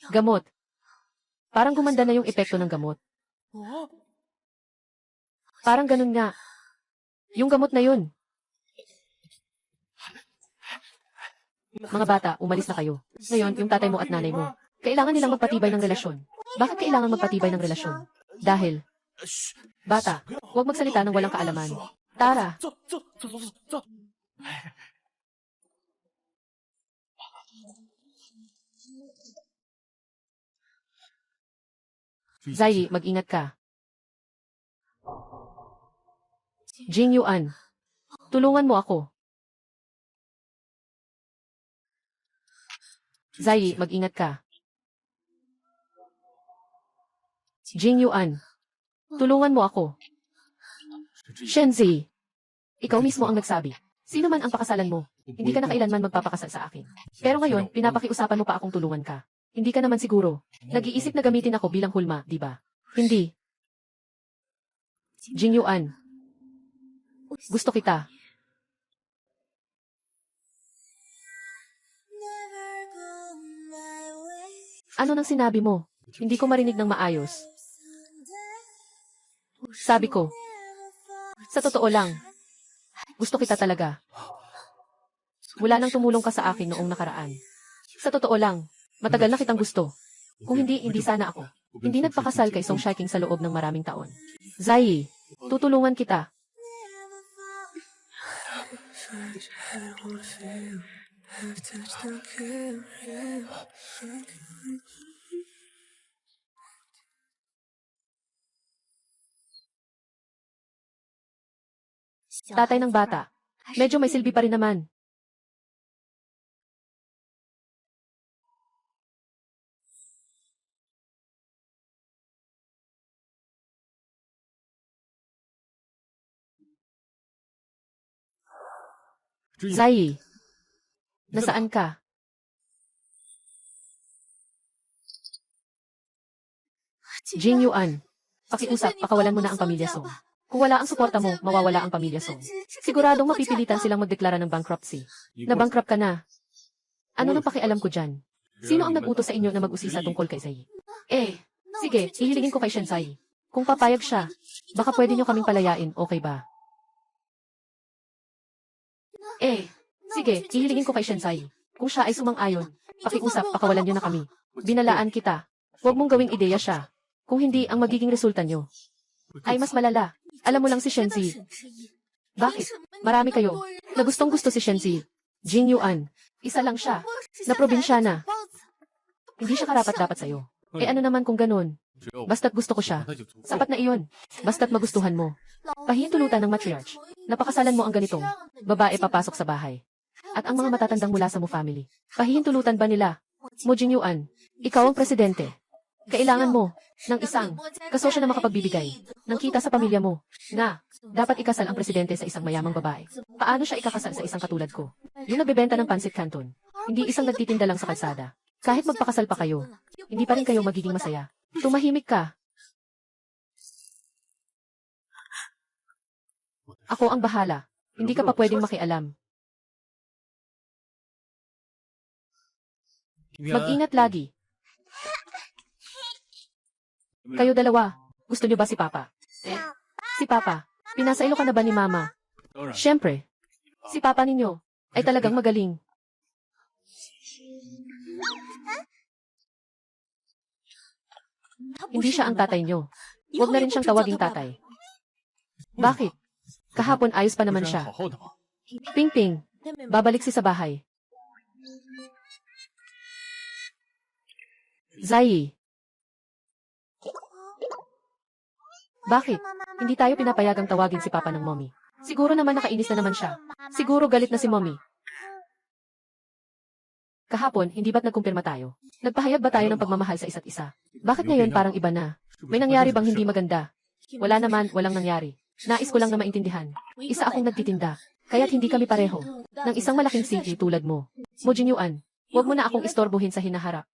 Gamot. Parang gumanda na yung epekto ng gamot. Parang ganun nga. Yung gamot na yun. Mga bata, umalis na kayo. Ngayon, yung tatay mo at nanay mo. Kailangan nilang magpatibay ng relasyon. Bakit kailangan magpatibay ng relasyon? Dahil, bata, huwag magsalita ng walang kaalaman. Tara. Zai, mag-ingat ka. Jing Yuan, tulungan mo ako. Zai, mag-ingat ka. Jing Yuan, tulungan mo ako. Shenzi, ikaw mismo ang nagsabi. Sino man ang pakasalan mo, hindi ka na kailanman magpapakasal sa akin. Pero ngayon, pinapakiusapan mo pa akong tulungan ka. Hindi ka naman siguro. Nag-iisip na gamitin ako bilang hulma, di ba? Hindi. Jing Yuan, gusto kita. Ano nang sinabi mo? Hindi ko marinig ng maayos. Sabi ko, sa totoo lang, gusto kita talaga. Mula nang tumulong ka sa akin noong nakaraan. Sa totoo lang, matagal na kitang gusto. Kung hindi, hindi sana ako. Hindi nagpakasal kay Song Shiking sa loob ng maraming taon. Zai, tutulungan kita. Tatay ng bata, medyo may silbi pa rin naman. Zai, nasaan ka? Jing Yuan, pakiusap, pakawalan mo na ang pamilya Song. Kung wala ang suporta mo, mawawala ang pamilya Song. Siguradong mapipilitan silang magdeklara ng bankruptcy. Na-bankrupt ka na. Ano nang pakialam ko dyan? Sino ang nag-utos sa inyo na mag-usisa tungkol kay Zai? Sige, ihilingin ko kay Shenzai. Kung papayag siya, baka pwede nyo kaming palayain, okay ba? Sige, ihilingin ko kay Shenzai. Kung siya ay sumang-ayon, pakiusap, pakawalan nyo na kami. Binalaan kita. Huwag mong gawing ideya siya. Kung hindi, ang magiging resulta nyo ay mas malala. Alam mo lang si Shenzi. Bakit? Marami kayo na gustong-gusto si Shenzi. Jing Yuan, isa lang siya, na probinsyana. Hindi siya karapat-dapat sa'yo. Ano naman kung ganun? Basta't gusto ko siya. Sapat na iyon. Basta't magustuhan mo. Pahintulutan ng matriarch. Napakasalan mo ang ganitong babae papasok sa bahay. At ang mga matatandang mula sa mo family. Pahintulutan ba nila? Mo Jing Yuan, ikaw ang presidente. Kailangan mo ng isang kasosyo na makapagbibigay ng kita sa pamilya mo na dapat ikasal ang presidente sa isang mayamang babae. Paano siya ikakasal sa isang katulad ko? Yung nagbebenta ng pansit canton, hindi isang nagtitinda lang sa kalsada. Kahit magpakasal pa kayo, hindi pa rin kayo magiging masaya. Tumahimik ka. Ako ang bahala. Hindi ka pa pwedeng makialam. Mag-ingat lagi. Kayo dalawa, gusto niyo ba si Papa? Si Papa, pinasailo ka na ba ni Mama? Siyempre, si Papa ninyo ay talagang magaling. Hindi siya ang tatay niyo. Huwag na rin siyang tawaging tatay. Bakit? Kahapon ayos pa naman siya. Ping-ping, babalik si sa bahay. Zai. Bakit? Hindi tayo pinapayagang tawagin si Papa ng Mommy. Siguro naman nakainis na naman siya. Siguro galit na si Mommy. Kahapon, hindi ba't nagkumpirma tayo? Nagpahayag ba tayo ng pagmamahal sa isa't isa? Bakit ngayon parang iba na? May nangyari bang hindi maganda? Wala naman, walang nangyari. Nais ko lang na maintindihan. Isa akong nagtitinda. Kaya't hindi kami pareho. Ng isang malaking sigi tulad mo. Mo Jinyuan, huwag mo na akong istorbohin sa hinaharap.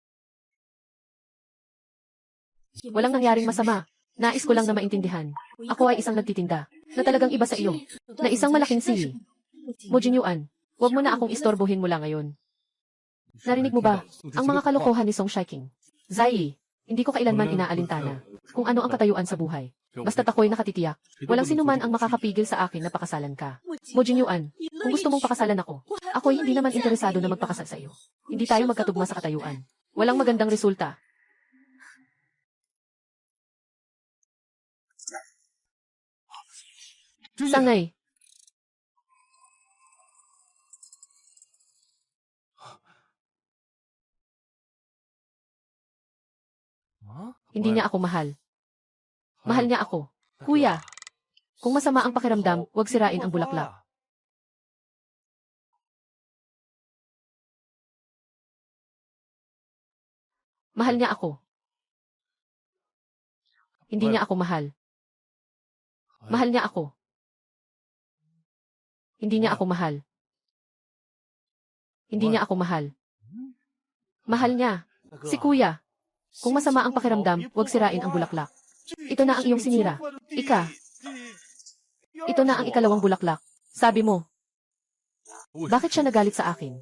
Walang nangyaring masama. Nais ko lang na maintindihan. Ako ay isang nagtitinda, na talagang iba sa iyo. Na isang malaking sigi. Mo Jinyuan, huwag mo na akong istorbohin mula ngayon. Narinig mo ba ang mga kalokohan ni Song Shiking? Zai, hindi ko kailanman inaalintana kung ano ang katayuan sa buhay. Basta't ako'y nakatitiyak, walang sinuman ang makakapigil sa akin na pakasalan ka. Mo Jinyuan, kung gusto mong pakasalan ako, ako'y hindi naman interesado na magpakasal sa iyo. Hindi tayo magkatugma sa katayuan. Walang magandang resulta. Sangay. Hindi niya ako mahal. Mahal niya ako. Kuya, kung masama ang pakiramdam, huwag sirain ang bulaklak. Mahal niya ako. Hindi niya ako mahal. Mahal niya ako. Hindi niya ako mahal. Hindi niya ako mahal. Mahal niya. Si Kuya. Kung masama ang pakiramdam, huwag sirain ang bulaklak. Ito na ang iyong sinira. Ito na ang ikalawang bulaklak. Sabi mo. Bakit siya nagalit sa akin?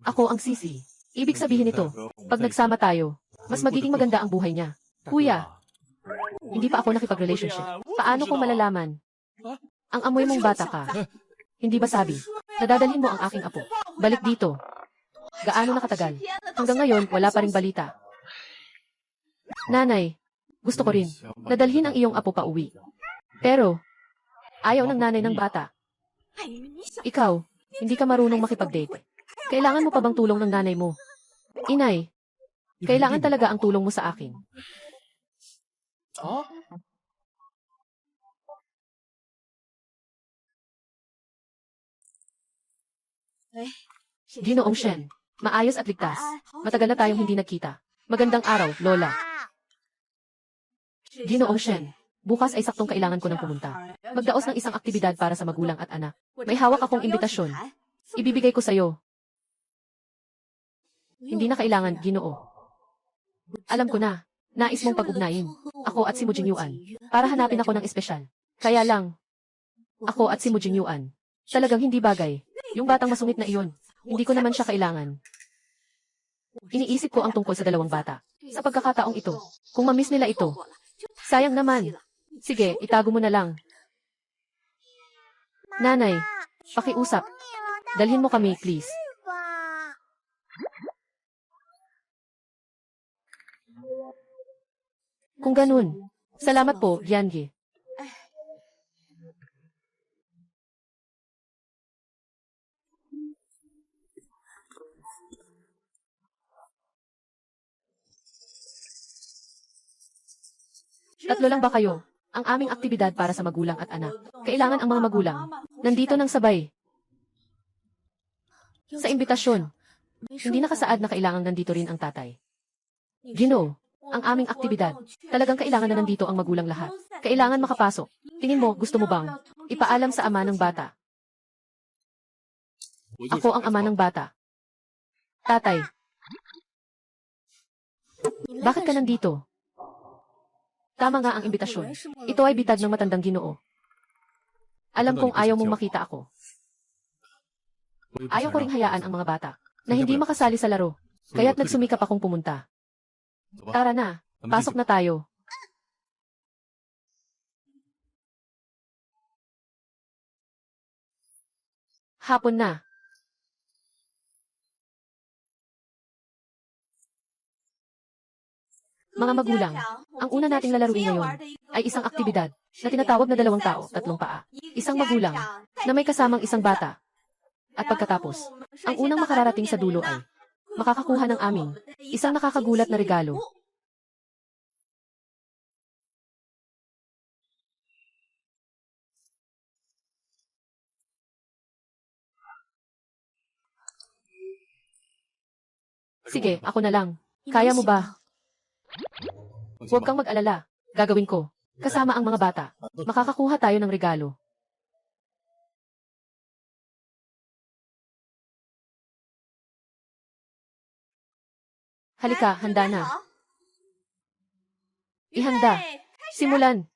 Ako ang sisi. Ibig sabihin nito, pag nagsama tayo, mas magiging maganda ang buhay niya. Kuya, hindi pa ako nakipag-relationship. Paano kung malalaman? Ang amoy mong bata ka. Hindi ba sabi? Nadadalhin mo ang aking apo. Balik dito. Gaano nakatagal? Hanggang ngayon, wala pa ring balita. Nanay, gusto ko rin. Nadalhin ang iyong apo pa uwi. Pero, ayaw ng nanay ng bata. Ikaw, hindi ka marunong makipag-date. Kailangan mo pa bang tulong ng nanay mo? Inay, kailangan talaga ang tulong mo sa akin. Ginoong Shen, maayos at ligtas. Matagal na tayong hindi nagkita. Magandang araw, Lola. Ginoong Shen, bukas ay saktong kailangan ko ng pumunta. Magdaos ng isang aktibidad para sa magulang at anak. May hawak akong imbitasyon. Ibibigay ko sa'yo. Hindi na kailangan, Ginoo. Alam ko na, nais mong pag-ugnayin. Ako at si Mo Jinyuan. Para hanapin ako ng espesyal. Kaya lang, ako at si Mo Jinyuan. Talagang hindi bagay. Yung batang masungit na iyon, hindi ko naman siya kailangan. Iniisip ko ang tungkol sa dalawang bata. Sa pagkakataong ito, kung mamiss nila ito, sayang naman. Sige, itago mo na lang. Nanay, pakiusap. Dalhin mo kami, please. Kung ganun, salamat po, Yangi. Tatlo lang ba kayo? Ang aming aktibidad para sa magulang at anak. Kailangan ang mga magulang. Nandito ng sabay. Sa imbitasyon. Hindi nakasaad na kailangan nandito rin ang tatay. Ginoo, ang aming aktibidad. Talagang kailangan na nandito ang magulang lahat. Kailangan makapasok. Tingin mo, gusto mo bang ipaalam sa ama ng bata? Ako ang ama ng bata. Tatay. Bakit ka nandito? Tama nga ang imbitasyon. Ito ay bitad ng matandang Ginoo. Alam kong ayaw mong makita ako. Ayaw ko ring hayaan ang mga bata na hindi makasali sa laro. Kaya't nagsumikap akong pumunta. Tara na, pasok na tayo. Hapon na. Mga magulang, ang una nating lalaruin ngayon ay isang aktibidad na tinatawag na 2 tao, 3 paa. Isang magulang na may kasamang isang bata. At pagkatapos, ang unang makararating sa dulo ay makakakuha ng aming isang nakakagulat na regalo. Sige, ako na lang. Kaya mo ba? Huwag kang mag-alala. Gagawin ko. Kasama ang mga bata. Makakakuha tayo ng regalo. Halika, handa na. Ihanda. Simulan.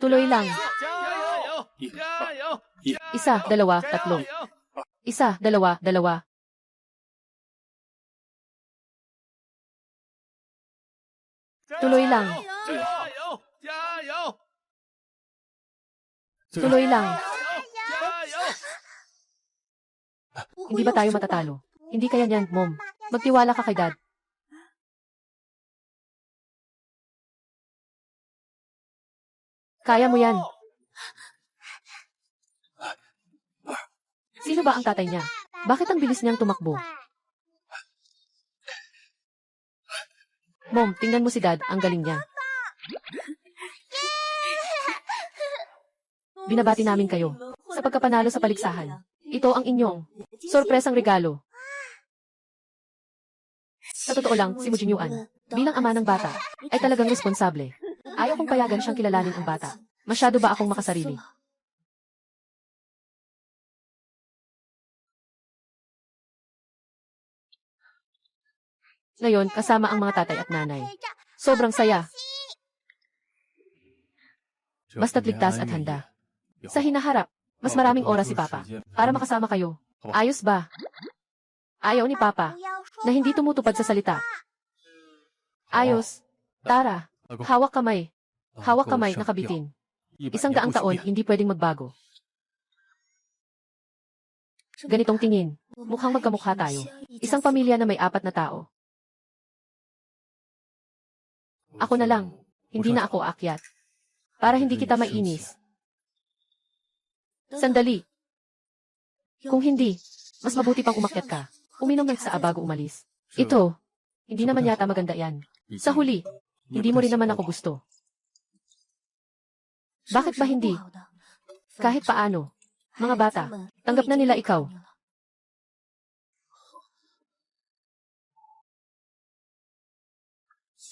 Tuloy lang. 1, 2, 3. 1, 2, 2. Tuloy lang. Tuloy lang. Hindi ba tayo matatalo? Hindi kaya niyan, Mom. Magtiwala ka kay Dad. Kaya mo yan. Sino ba ang tatay niya? Bakit ang bilis niyang tumakbo? Mom, tingnan mo si Dad, ang galing niya. Binabati namin kayo sa pagkapanalo sa paligsahan. Ito ang inyong sorpresang regalo. Sa totoo lang, si Mujin Yuan, bilang ama ng bata, ay talagang responsable. Ayaw kong payagan siyang kilalanin ang bata. Masyado ba akong makasarili? Ngayon, kasama ang mga tatay at nanay. Sobrang saya. Basta't ligtas at handa. Sa hinaharap, mas maraming oras si Papa para makasama kayo. Ayos ba? Ayaw ni Papa na hindi tumutupad sa salita. Ayos. Tara, hawak kamay. Hawak kamay na kabitin. 100 taon, hindi pwedeng magbago. Ganitong tingin. Mukhang magkamukha tayo. Isang pamilya na may 4 na tao. Ako na lang. Hindi na ako aakyat. Para hindi kita mainis. Sandali. Kung hindi, mas mabuti pang umakyat ka. Uminom ng tsaa bago umalis. Ito, hindi naman yata maganda yan. Sa huli, hindi mo rin naman ako gusto. Bakit ba hindi? Kahit paano, mga bata, tanggap na nila ikaw.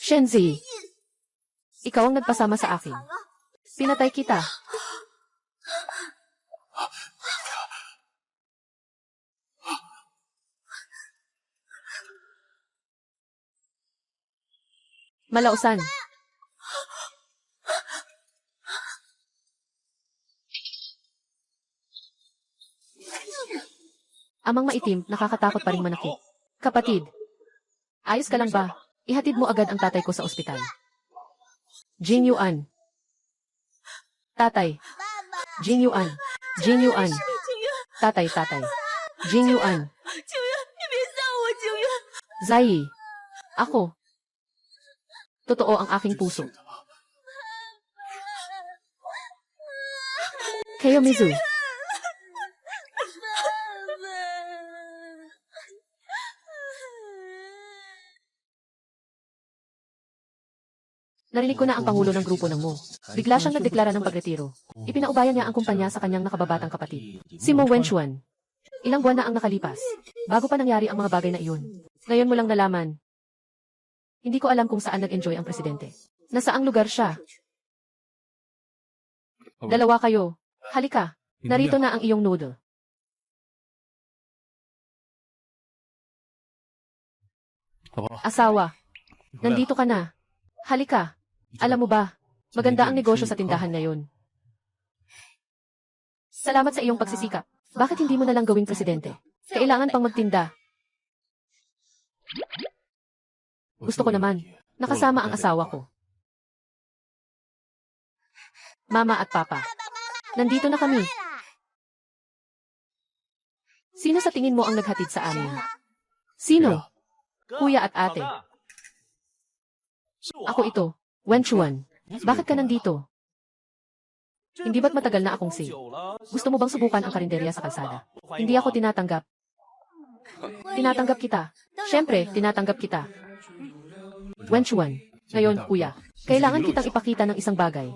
Shenzi, ikaw ang nagpasama sa akin. Pinatay kita. Malausan. Amang maitim, nakakatakot pa ring manakit. Kapatid, ayos ka lang ba? Ihatid mo agad ang tatay ko sa ospital. Jing Yuan. Tatay. Jing Yuan. Jing Yuan. Tatay, tatay. Jing Yuan. Zai. Ako. Totoo ang aking puso. Kiyomizu. Narinig ko na ang pangulo ng grupo ng Mo. Bigla siyang nagdeklara ng pagretiro. Ipinaubayan niya ang kumpanya sa kanyang nakababatang kapatid, si Mo Wenchuan. Ilang buwan na ang nakalipas, bago pa nangyari ang mga bagay na iyon. Ngayon mo lang nalaman. Hindi ko alam kung saan nag-enjoy ang presidente. Nasaang lugar siya. 2 kayo. Halika, narito na ang iyong noodle. Asawa, nandito ka na. Halika. Alam mo ba, maganda ang negosyo sa tindahan ngayon. Salamat sa iyong pagsisikap. Bakit hindi mo na lang gawing presidente? Kailangan pang magtinda. Gusto ko naman, nakasama ang asawa ko. Mama at Papa. Nandito na kami. Sino sa tingin mo ang naghatid sa amin? Sino? Kuya at ate. Ako ito, Wen Chuan. Bakit ka nandito? Hindi ba't matagal na akong si? Gusto mo bang subukan ang karinderya sa kalsada? Hindi ako tinatanggap. Tinatanggap kita. Siyempre, tinatanggap kita. Wen Chuan. Ngayon, kuya, kailangan kitang ipakita ng isang bagay.